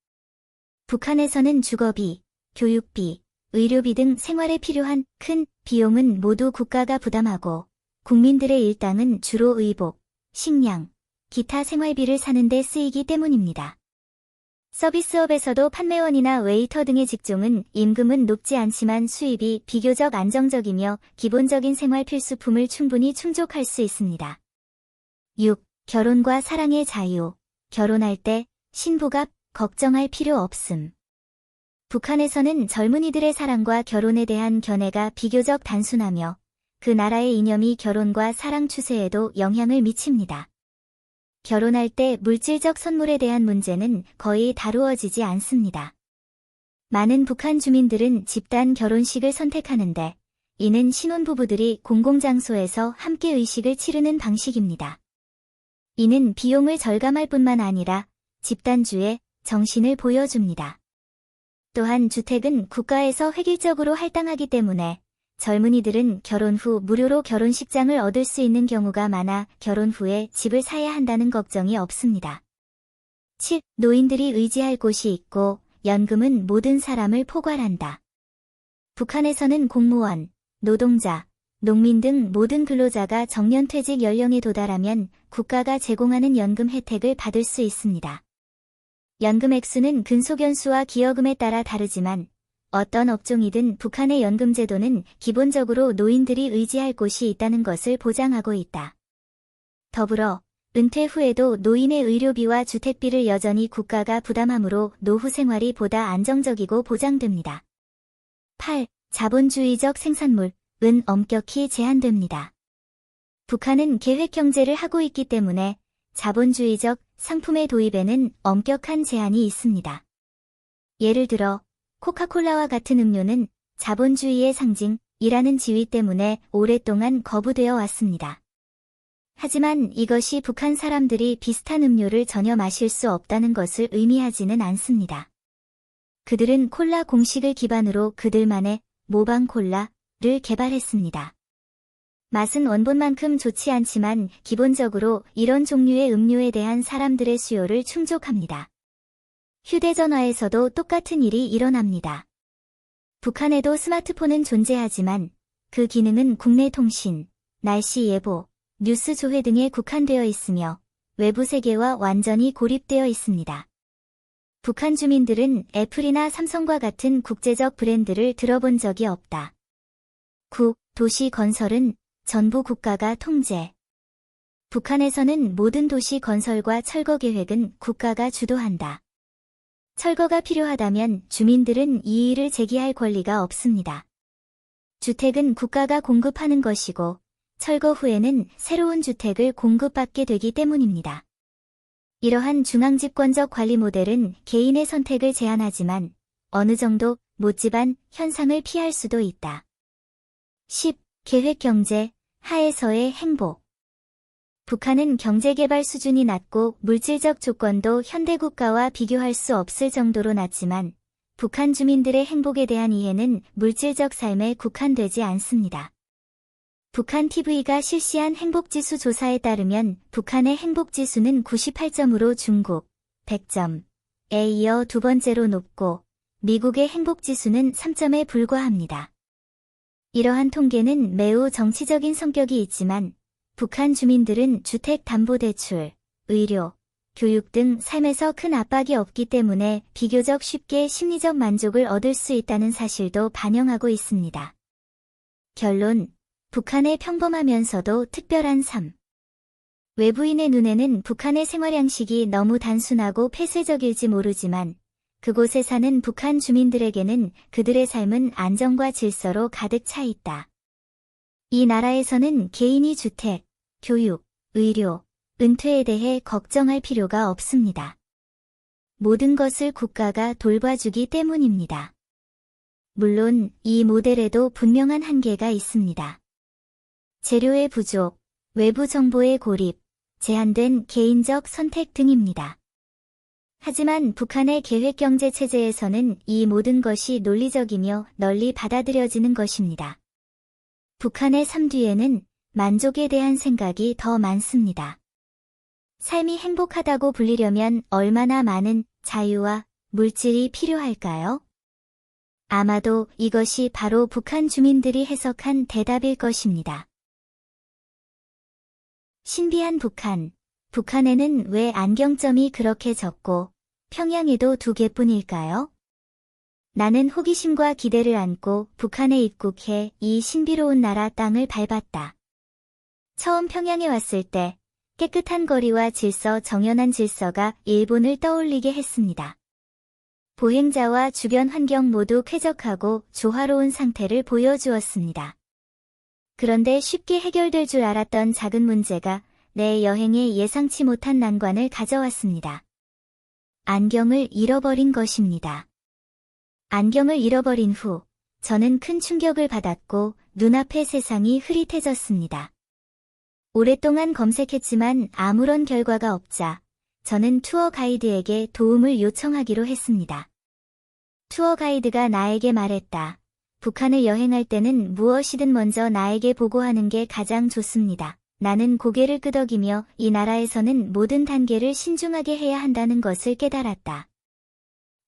북한에서는 주거비, 교육비, 의료비 등 생활에 필요한 큰 비용은 모두 국가가 부담하고 국민들의 일당은 주로 의복, 식량, 기타 생활비를 사는 데 쓰이기 때문입니다. 서비스업에서도 판매원이나 웨이터 등의 직종은 임금은 높지 않지만 수입이 비교적 안정적이며 기본적인 생활 필수품을 충분히 충족할 수 있습니다. 6. 결혼과 사랑의 자유. 결혼할 때 신부가 걱정할 필요 없음. 북한에서는 젊은이들의 사랑과 결혼에 대한 견해가 비교적 단순하며 그 나라의 이념이 결혼과 사랑 추세에도 영향을 미칩니다. 결혼할 때 물질적 선물에 대한 문제는 거의 다루어지지 않습니다. 많은 북한 주민들은 집단 결혼식을 선택하는데 이는 신혼부부들이 공공장소에서 함께 의식을 치르는 방식입니다. 이는 비용을 절감할 뿐만 아니라 집단주의 정신을 보여줍니다. 또한 주택은 국가에서 획일적으로 할당하기 때문에 젊은이들은 결혼 후 무료로 결혼식장을 얻을 수 있는 경우가 많아 결혼 후에 집을 사야 한다는 걱정이 없습니다. 7. 노인들이 의지할 곳이 있고 연금은 모든 사람을 포괄한다. 북한에서는 공무원, 노동자, 농민 등 모든 근로자가 정년퇴직 연령에 도달하면 국가가 제공하는 연금 혜택을 받을 수 있습니다. 연금 액수는 근속연수와 기여금에 따라 다르지만 어떤 업종이든 북한의 연금 제도는 기본적으로 노인들이 의지할 곳이 있다는 것을 보장하고 있다. 더불어 은퇴 후에도 노인의 의료비와 주택비를 여전히 국가가 부담하므로 노후 생활이 보다 안정적이고 보장됩니다. 8. 자본주의적 생산물은 엄격히 제한됩니다. 북한은 계획경제를 하고 있기 때문에 자본주의적 상품의 도입에는 엄격한 제한이 있습니다. 예를 들어 코카콜라와 같은 음료는 자본주의의 상징이라는 지위 때문에 오랫동안 거부되어 왔습니다. 하지만 이것이 북한 사람들이 비슷한 음료를 전혀 마실 수 없다는 것을 의미하지는 않습니다. 그들은 콜라 공식을 기반으로 그들만의 모방 콜라를 개발했습니다. 맛은 원본만큼 좋지 않지만 기본적으로 이런 종류의 음료에 대한 사람들의 수요를 충족합니다. 휴대전화에서도 똑같은 일이 일어납니다. 북한에도 스마트폰은 존재하지만 그 기능은 국내 통신, 날씨 예보, 뉴스 조회 등에 국한되어 있으며 외부 세계와 완전히 고립되어 있습니다. 북한 주민들은 애플이나 삼성과 같은 국제적 브랜드를 들어본 적이 없다. 도시 건설은 전부 국가가 통제. 북한에서는 모든 도시 건설과 철거 계획은 국가가 주도한다. 철거가 필요하다면 주민들은 이의를 제기할 권리가 없습니다. 주택은 국가가 공급하는 것이고 철거 후에는 새로운 주택을 공급받게 되기 때문입니다. 이러한 중앙집권적 관리 모델은 개인의 선택을 제한하지만 어느 정도 못지반 현상을 피할 수도 있다. 10. 계획경제 하에서의 행복. 북한은 경제개발 수준이 낮고 물질적 조건도 현대국가와 비교할 수 없을 정도로 낮지만 북한 주민들의 행복에 대한 이해는 물질적 삶에 국한되지 않습니다. 북한 TV가 실시한 행복지수 조사에 따르면 북한의 행복지수는 98점으로 중국 100점에 이어 두 번째로 높고 미국의 행복지수는 3점에 불과합니다. 이러한 통계는 매우 정치적인 성격이 있지만 북한 주민들은 주택담보대출, 의료, 교육 등 삶에서 큰 압박이 없기 때문에 비교적 쉽게 심리적 만족을 얻을 수 있다는 사실도 반영하고 있습니다. 결론, 북한의 평범하면서도 특별한 삶. 외부인의 눈에는 북한의 생활 양식이 너무 단순하고 폐쇄적일지 모르지만 그곳에 사는 북한 주민들에게는 그들의 삶은 안정과 질서로 가득 차 있다. 이 나라에서는 개인이 주택, 교육, 의료, 은퇴에 대해 걱정할 필요가 없습니다. 모든 것을 국가가 돌봐주기 때문입니다. 물론 이 모델에도 분명한 한계가 있습니다. 재료의 부족, 외부 정보의 고립, 제한된 개인적 선택 등입니다. 하지만 북한의 계획경제 체제에서는 이 모든 것이 논리적이며 널리 받아들여지는 것입니다. 북한의 삶 뒤에는 만족에 대한 생각이 더 많습니다. 삶이 행복하다고 불리려면 얼마나 많은 자유와 물질이 필요할까요? 아마도 이것이 바로 북한 주민들이 해석한 대답일 것입니다. 신비한 북한. 북한에는 왜 안경점이 그렇게 적고 평양에도 2개뿐일까요? 나는 호기심과 기대를 안고 북한에 입국해 이 신비로운 나라 땅을 밟았다. 처음 평양에 왔을 때 깨끗한 거리와 정연한 질서가 일본을 떠올리게 했습니다. 보행자와 주변 환경 모두 쾌적하고 조화로운 상태를 보여주었습니다. 그런데 쉽게 해결될 줄 알았던 작은 문제가 내 여행에 예상치 못한 난관을 가져왔습니다. 안경을 잃어버린 것입니다. 안경을 잃어버린 후 저는 큰 충격을 받았고 눈앞의 세상이 흐릿해졌습니다. 오랫동안 검색했지만 아무런 결과가 없자 저는 투어 가이드에게 도움을 요청하기로 했습니다. 투어 가이드가 나에게 말했다. 북한을 여행할 때는 무엇이든 먼저 나에게 보고하는 게 가장 좋습니다. 나는 고개를 끄덕이며 이 나라에서는 모든 단계를 신중하게 해야 한다는 것을 깨달았다.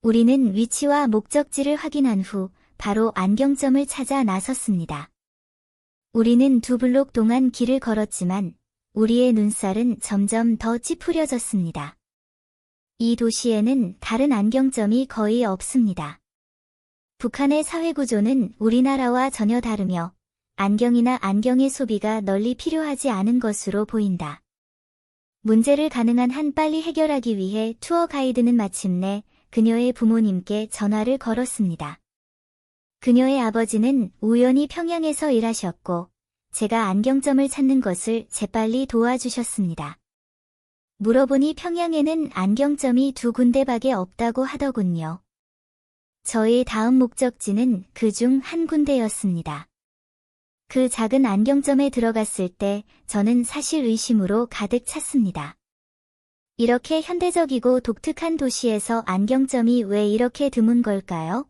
우리는 위치와 목적지를 확인한 후 바로 안경점을 찾아 나섰습니다. 우리는 2블록 동안 길을 걸었지만 우리의 눈살은 점점 더 찌푸려졌습니다. 이 도시에는 다른 안경점이 거의 없습니다. 북한의 사회구조는 우리나라와 전혀 다르며 안경이나 안경의 소비가 널리 필요하지 않은 것으로 보인다. 문제를 가능한 한 빨리 해결하기 위해 투어 가이드는 마침내 그녀의 부모님께 전화를 걸었습니다. 그녀의 아버지는 우연히 평양에서 일하셨고 제가 안경점을 찾는 것을 재빨리 도와주셨습니다. 물어보니 평양에는 안경점이 2군데밖에 없다고 하더군요. 저의 다음 목적지는 그중 한 군데였습니다. 그 작은 안경점에 들어갔을 때 저는 사실 의심으로 가득 찼습니다. 이렇게 현대적이고 독특한 도시에서 안경점이 왜 이렇게 드문 걸까요?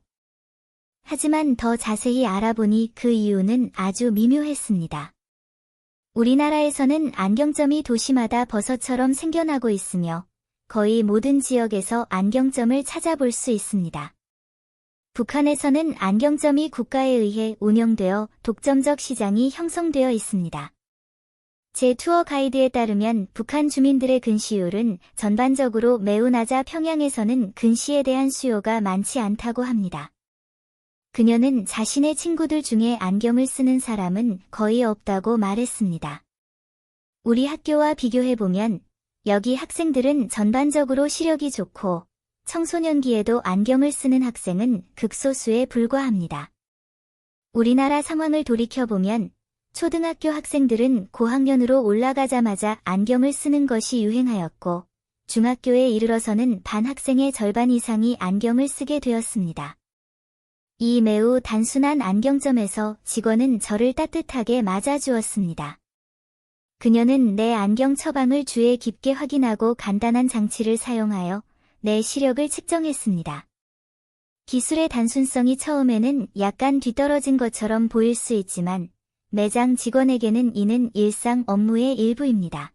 하지만 더 자세히 알아보니 그 이유는 아주 미묘했습니다. 우리나라에서는 안경점이 도시마다 버섯처럼 생겨나고 있으며 거의 모든 지역에서 안경점을 찾아볼 수 있습니다. 북한에서는 안경점이 국가에 의해 운영되어 독점적 시장이 형성되어 있습니다. 제 투어 가이드에 따르면 북한 주민들의 근시율은 전반적으로 매우 낮아 평양에서는 근시에 대한 수요가 많지 않다고 합니다. 그녀는 자신의 친구들 중에 안경을 쓰는 사람은 거의 없다고 말했습니다. 우리 학교와 비교해보면 여기 학생들은 전반적으로 시력이 좋고 청소년기에도 안경을 쓰는 학생은 극소수에 불과합니다. 우리나라 상황을 돌이켜보면 초등학교 학생들은 고학년으로 올라가자마자 안경을 쓰는 것이 유행하였고 중학교에 이르러서는 반 학생의 절반 이상이 안경을 쓰게 되었습니다. 이 매우 단순한 안경점에서 직원은 저를 따뜻하게 맞아주었습니다. 그녀는 내 안경 처방을 주에 깊게 확인하고 간단한 장치를 사용하여 내 시력을 측정했습니다. 기술의 단순성이 처음에는 약간 뒤떨어진 것처럼 보일 수 있지만 매장 직원에게는 이는 일상 업무의 일부입니다.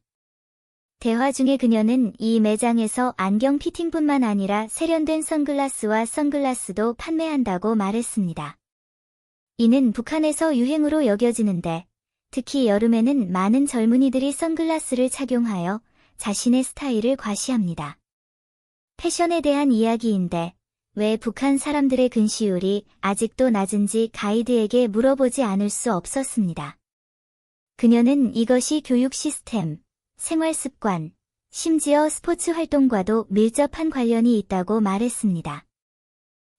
대화 중에 그녀는 이 매장에서 안경 피팅뿐만 아니라 세련된 선글라스와 선글라스도 판매한다고 말했습니다. 이는 북한에서 유행으로 여겨지는데 특히 여름에는 많은 젊은이들이 선글라스를 착용하여 자신의 스타일을 과시합니다. 패션에 대한 이야기인데 왜 북한 사람들의 근시율이 아직도 낮은지 가이드에게 물어보지 않을 수 없었습니다. 그녀는 이것이 교육 시스템, 생활 습관, 심지어 스포츠 활동과도 밀접한 관련이 있다고 말했습니다.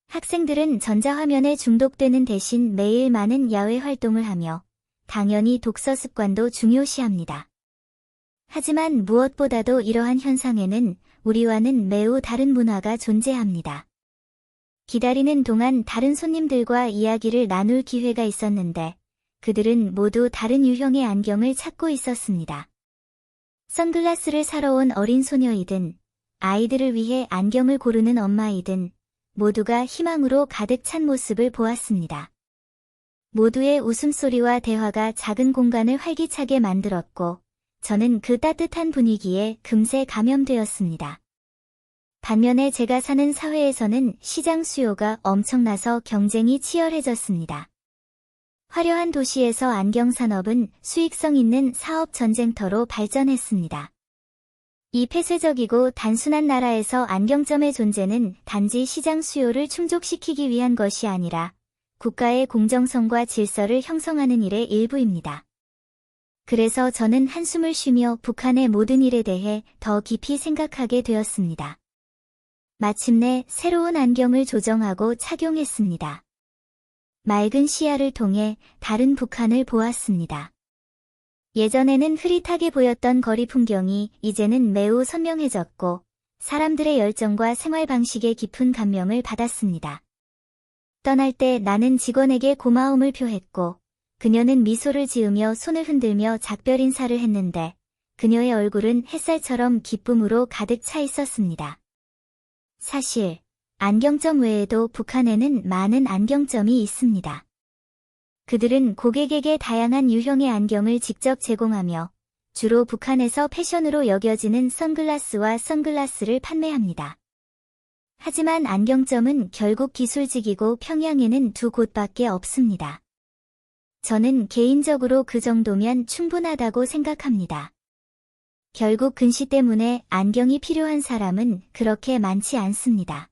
학생들은 전자화면에 중독되는 대신 매일 많은 야외 활동을 하며 당연히 독서 습관도 중요시합니다. 하지만 무엇보다도 이러한 현상에는 우리와는 매우 다른 문화가 존재합니다. 기다리는 동안 다른 손님들과 이야기를 나눌 기회가 있었는데 그들은 모두 다른 유형의 안경을 찾고 있었습니다. 선글라스를 사러 온 어린 소녀이든 아이들을 위해 안경을 고르는 엄마이든 모두가 희망으로 가득 찬 모습을 보았습니다. 모두의 웃음소리와 대화가 작은 공간을 활기차게 만들었고 저는 그 따뜻한 분위기에 금세 감염되었습니다. 반면에 제가 사는 사회에서는 시장 수요가 엄청나서 경쟁이 치열해졌습니다. 화려한 도시에서 안경 산업은 수익성 있는 사업 전쟁터로 발전했습니다. 이 폐쇄적이고 단순한 나라에서 안경점의 존재는 단지 시장 수요를 충족시키기 위한 것이 아니라 국가의 공정성과 질서를 형성하는 일의 일부입니다. 그래서 저는 한숨을 쉬며 북한의 모든 일에 대해 더 깊이 생각하게 되었습니다. 마침내 새로운 안경을 조정하고 착용했습니다. 맑은 시야를 통해 다른 북한을 보았습니다. 예전에는 흐릿하게 보였던 거리 풍경이 이제는 매우 선명해졌고 사람들의 열정과 생활 방식에 깊은 감명을 받았습니다. 떠날 때 나는 직원에게 고마움을 표했고 그녀는 미소를 지으며 손을 흔들며 작별 인사를 했는데 그녀의 얼굴은 햇살처럼 기쁨으로 가득 차 있었습니다. 사실 안경점 외에도 북한에는 많은 안경점이 있습니다. 그들은 고객에게 다양한 유형의 안경을 직접 제공하며 주로 북한에서 패션으로 여겨지는 선글라스와 선글라스를 판매합니다. 하지만 안경점은 결국 기술직이고 평양에는 2곳밖에 없습니다. 저는 개인적으로 그 정도면 충분하다고 생각합니다. 결국 근시 때문에 안경이 필요한 사람은 그렇게 많지 않습니다.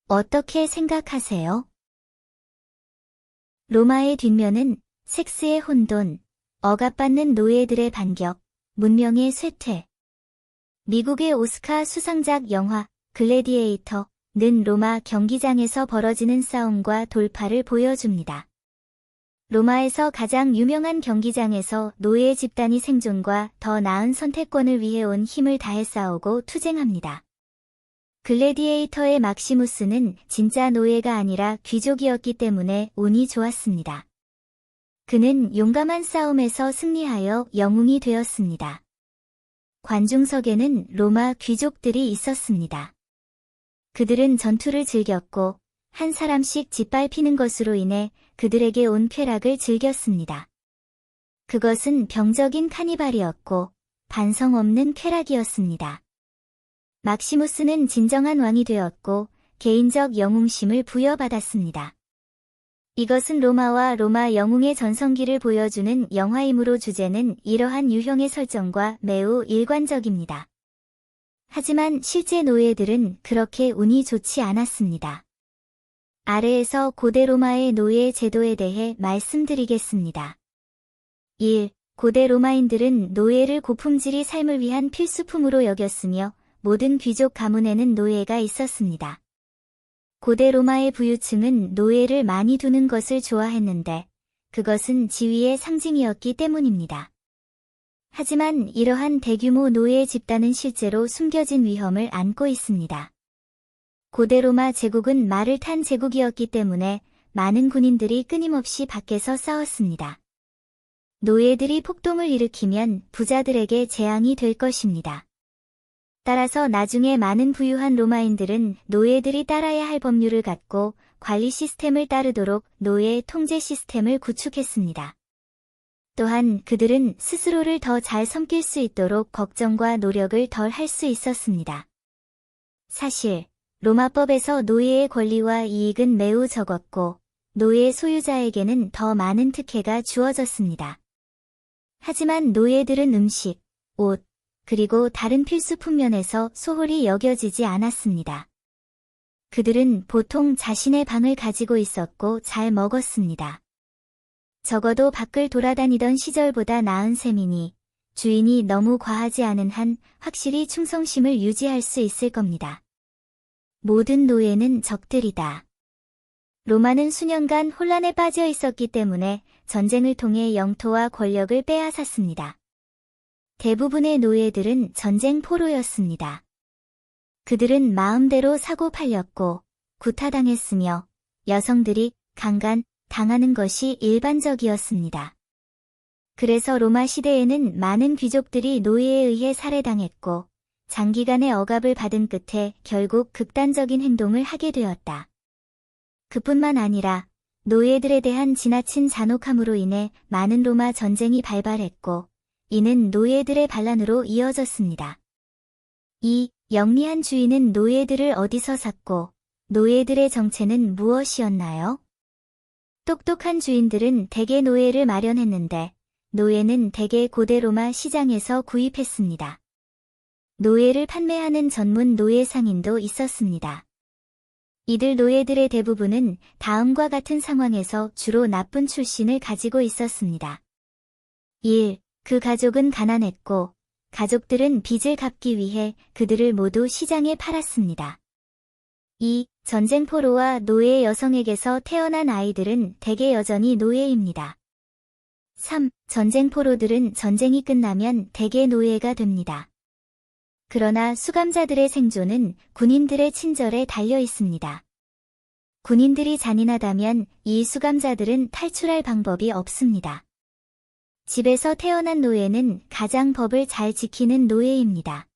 어떻게 생각하세요? 로마의 뒷면은 섹스의 혼돈, 억압받는 노예들의 반격, 문명의 쇠퇴. 미국의 오스카 수상작 영화 글래디에이터는 로마 경기장에서 벌어지는 싸움과 돌파를 보여줍니다. 로마에서 가장 유명한 경기장에서 노예 집단이 생존과 더 나은 선택권을 위해 온 힘을 다해 싸우고 투쟁합니다. 글래디에이터의 막시무스는 진짜 노예가 아니라 귀족이었기 때문에 운이 좋았습니다. 그는 용감한 싸움에서 승리하여 영웅이 되었습니다. 관중석에는 로마 귀족들이 있었습니다. 그들은 전투를 즐겼고 한 사람씩 짓밟히는 것으로 인해 그들에게 온 쾌락을 즐겼습니다. 그것은 병적인 카니발이었고 반성 없는 쾌락이었습니다. 막시무스는 진정한 왕이 되었고 개인적 영웅심을 부여받았습니다. 이것은 로마와 로마 영웅의 전성기를 보여주는 영화이므로 주제는 이러한 유형의 설정과 매우 일관적입니다. 하지만 실제 노예들은 그렇게 운이 좋지 않았습니다. 아래에서 고대 로마의 노예 제도에 대해 말씀드리겠습니다. 1. 고대 로마인들은 노예를 고품질의 삶을 위한 필수품으로 여겼으며 모든 귀족 가문에는 노예가 있었습니다. 고대 로마의 부유층은 노예를 많이 두는 것을 좋아했는데 그것은 지위의 상징이었기 때문입니다. 하지만 이러한 대규모 노예 집단은 실제로 숨겨진 위험을 안고 있습니다. 고대 로마 제국은 말을 탄 제국이었기 때문에 많은 군인들이 끊임없이 밖에서 싸웠습니다. 노예들이 폭동을 일으키면 부자들에게 재앙이 될 것입니다. 따라서 나중에 많은 부유한 로마인들은 노예들이 따라야 할 법률을 갖고 관리 시스템을 따르도록 노예 통제 시스템을 구축했습니다. 또한 그들은 스스로를 더 잘 섬길 수 있도록 걱정과 노력을 덜 할 수 있었습니다. 사실 로마법에서 노예의 권리와 이익은 매우 적었고 노예 소유자에게는 더 많은 특혜가 주어졌습니다. 하지만 노예들은 음식, 옷, 그리고 다른 필수품 면에서 소홀히 여겨지지 않았습니다. 그들은 보통 자신의 방을 가지고 있었고 잘 먹었습니다. 적어도 밖을 돌아다니던 시절보다 나은 셈이니 주인이 너무 과하지 않은 한 확실히 충성심을 유지할 수 있을 겁니다. 모든 노예는 적들이다. 로마는 수년간 혼란에 빠져 있었기 때문에 전쟁을 통해 영토와 권력을 빼앗았습니다. 대부분의 노예들은 전쟁 포로였습니다. 그들은 마음대로 사고 팔렸고 구타당했으며 여성들이 강간, 당하는 것이 일반적이었습니다. 그래서 로마 시대에는 많은 귀족들이 노예에 의해 살해당했고 장기간의 억압을 받은 끝에 결국 극단적인 행동을 하게 되었다. 그뿐만 아니라 노예들에 대한 지나친 잔혹함으로 인해 많은 로마 전쟁이 발발했고 이는 노예들의 반란으로 이어졌습니다. 2. 영리한 주인은 노예들을 어디서 샀고 노예들의 정체는 무엇이었나요? 똑똑한 주인들은 대개 노예를 마련했는데 노예는 대개 고대 로마 시장에서 구입했습니다. 노예를 판매하는 전문 노예 상인도 있었습니다. 이들 노예들의 대부분은 다음과 같은 상황에서 주로 나쁜 출신을 가지고 있었습니다. 1. 그 가족은 가난했고 가족들은 빚을 갚기 위해 그들을 모두 시장에 팔았습니다. 2. 전쟁 포로와 노예 여성에게서 태어난 아이들은 대개 여전히 노예입니다. 3. 전쟁 포로들은 전쟁이 끝나면 대개 노예가 됩니다. 그러나 수감자들의 생존은 군인들의 친절에 달려 있습니다. 군인들이 잔인하다면 이 수감자들은 탈출할 방법이 없습니다. 집에서 태어난 노예는 가장 법을 잘 지키는 노예입니다.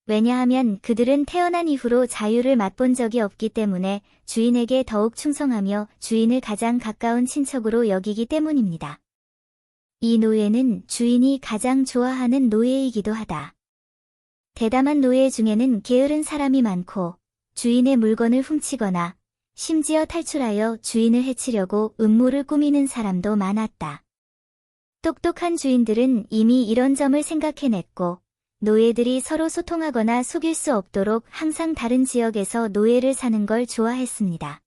왜냐하면 그들은 태어난 이후로 자유를 맛본 적이 없기 때문에 주인에게 더욱 충성하며 주인을 가장 가까운 친척으로 여기기 때문입니다. 이 노예는 주인이 가장 좋아하는 노예이기도 하다. 대담한 노예 중에는 게으른 사람이 많고 주인의 물건을 훔치거나 심지어 탈출하여 주인을 해치려고 음모를 꾸미는 사람도 많았다. 똑똑한 주인들은 이미 이런 점을 생각해냈고 노예들이 서로 소통하거나 속일 수 없도록 항상 다른 지역에서 노예를 사는 걸 좋아했습니다.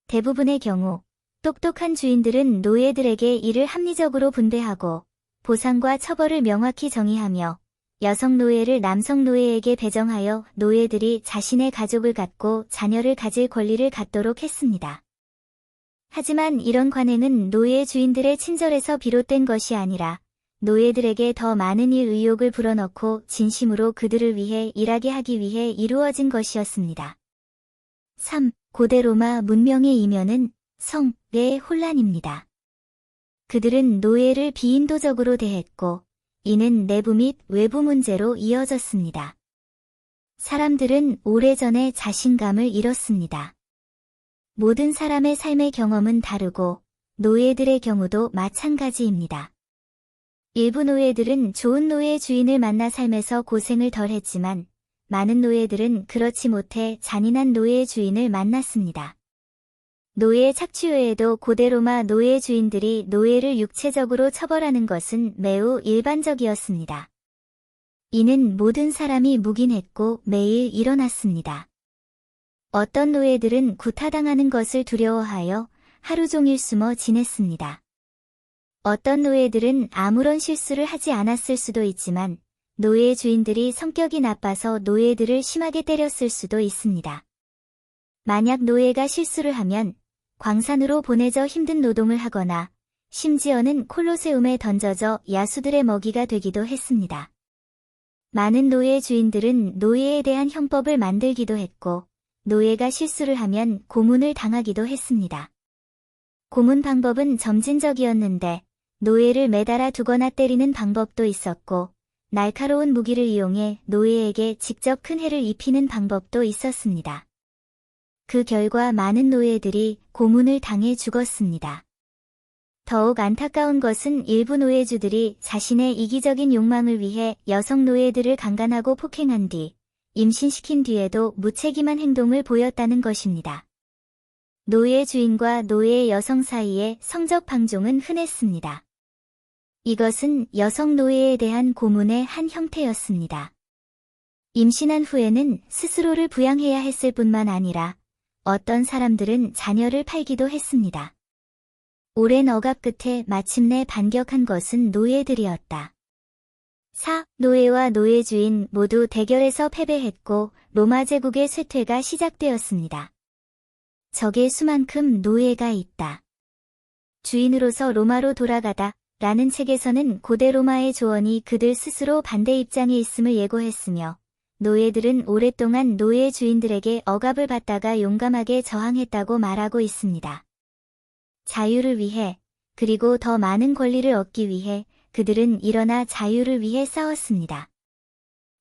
대부분의 경우 똑똑한 주인들은 노예들에게 일을 합리적으로 분배하고 보상과 처벌을 명확히 정의하며 여성 노예를 남성 노예에게 배정하여 노예들이 자신의 가족을 갖고 자녀를 가질 권리를 갖도록 했습니다. 하지만 이런 관행은 노예 주인들의 친절에서 비롯된 것이 아니라 노예들에게 더 많은 일 의욕을 불어넣고 진심으로 그들을 위해 일하게 하기 위해 이루어진 것이었습니다. 3. 고대 로마 문명의 이면은 성의 혼란입니다. 그들은 노예를 비인도적으로 대했고, 이는 내부 및 외부 문제로 이어졌습니다. 사람들은 오래전에 자신감을 잃었습니다. 모든 사람의 삶의 경험은 다르고, 노예들의 경우도 마찬가지입니다. 일부 노예들은 좋은 노예 주인을 만나 삶에서 고생을 덜 했지만, 많은 노예들은 그렇지 못해 잔인한 노예 주인을 만났습니다. 노예 착취 외에도 고대 로마 노예 주인들이 노예를 육체적으로 처벌하는 것은 매우 일반적이었습니다. 이는 모든 사람이 묵인했고 매일 일어났습니다. 어떤 노예들은 구타당하는 것을 두려워하여 하루 종일 숨어 지냈습니다. 어떤 노예들은 아무런 실수를 하지 않았을 수도 있지만 노예 주인들이 성격이 나빠서 노예들을 심하게 때렸을 수도 있습니다. 만약 노예가 실수를 하면 광산으로 보내져 힘든 노동을 하거나 심지어는 콜로세움에 던져져 야수들의 먹이가 되기도 했습니다. 많은 노예 주인들은 노예에 대한 형법을 만들기도 했고 노예가 실수를 하면 고문을 당하기도 했습니다. 고문 방법은 점진적이었는데 노예를 매달아 두거나 때리는 방법도 있었고 날카로운 무기를 이용해 노예에게 직접 큰 해를 입히는 방법도 있었습니다. 그 결과 많은 노예들이 고문을 당해 죽었습니다. 더욱 안타까운 것은 일부 노예주들이 자신의 이기적인 욕망을 위해 여성 노예들을 강간하고 폭행한 뒤 임신시킨 뒤에도 무책임한 행동을 보였다는 것입니다. 노예 주인과 노예 여성 사이의 성적 방종은 흔했습니다. 이것은 여성 노예에 대한 고문의 한 형태였습니다. 임신한 후에는 스스로를 부양해야 했을 뿐만 아니라 어떤 사람들은 자녀를 팔기도 했습니다. 오랜 억압 끝에 마침내 반격한 것은 노예들이었다. 4. 노예와 노예주인 모두 대결에서 패배했고 로마 제국의 쇠퇴가 시작되었습니다. 적의 수만큼 노예가 있다. 주인으로서 로마로 돌아가다 라는 책에서는 고대 로마의 조언이 그들 스스로 반대 입장에 있음을 예고했으며 노예들은 오랫동안 노예 주인들에게 억압을 받다가 용감하게 저항했다고 말하고 있습니다. 자유를 위해, 그리고 더 많은 권리를 얻기 위해 그들은 일어나 자유를 위해 싸웠습니다.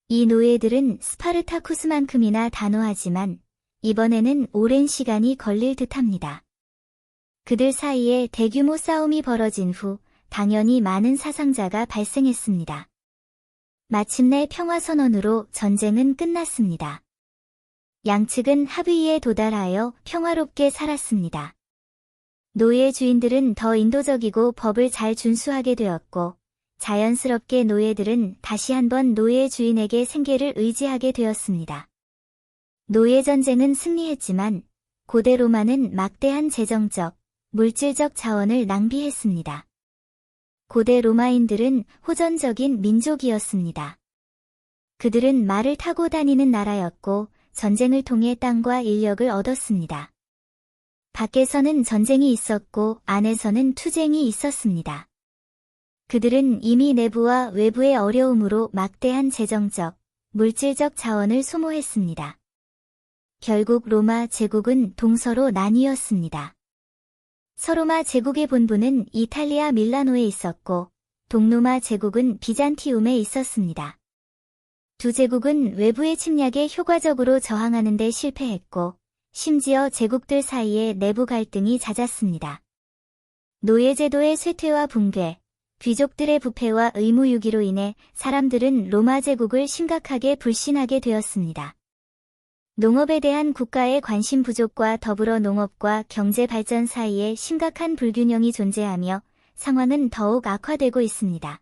이 노예들은 스파르타쿠스만큼이나 단호하지만 이번에는 오랜 시간이 걸릴 듯합니다. 그들 사이에 대규모 싸움이 벌어진 후 당연히 많은 사상자가 발생했습니다. 마침내 평화선언으로 전쟁은 끝났습니다. 양측은 합의에 도달하여 평화롭게 살았습니다. 노예 주인들은 더 인도적이고 법을 잘 준수하게 되었고 자연스럽게 노예들은 다시 한번 노예 주인에게 생계를 의지하게 되었습니다. 노예 전쟁은 승리했지만 고대 로마는 막대한 재정적, 물질적 자원을 낭비했습니다. 고대 로마인들은 호전적인 민족이었습니다. 그들은 말을 타고 다니는 나라였고 전쟁을 통해 땅과 인력을 얻었습니다. 밖에서는 전쟁이 있었고 안에서는 투쟁이 있었습니다. 그들은 이미 내부와 외부의 어려움으로 막대한 재정적, 물질적 자원을 소모했습니다. 결국 로마 제국은 동서로 나뉘었습니다. 서로마 제국의 본부는 이탈리아 밀라노에 있었고 동로마 제국은 비잔티움에 있었습니다. 두 제국은 외부의 침략에 효과적으로 저항하는 데 실패했고 심지어 제국들 사이에 내부 갈등이 잦았습니다. 노예제도의 쇠퇴와 붕괴, 귀족들의 부패와 의무유기로 인해 사람들은 로마 제국을 심각하게 불신하게 되었습니다. 농업에 대한 국가의 관심 부족과 더불어 농업과 경제 발전 사이에 심각한 불균형이 존재하며 상황은 더욱 악화되고 있습니다.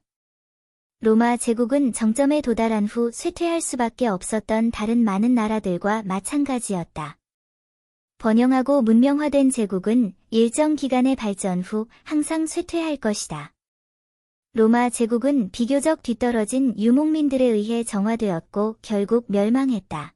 로마 제국은 정점에 도달한 후 쇠퇴할 수밖에 없었던 다른 많은 나라들과 마찬가지였다. 번영하고 문명화된 제국은 일정 기간의 발전 후 항상 쇠퇴할 것이다. 로마 제국은 비교적 뒤떨어진 유목민들에 의해 정화되었고 결국 멸망했다.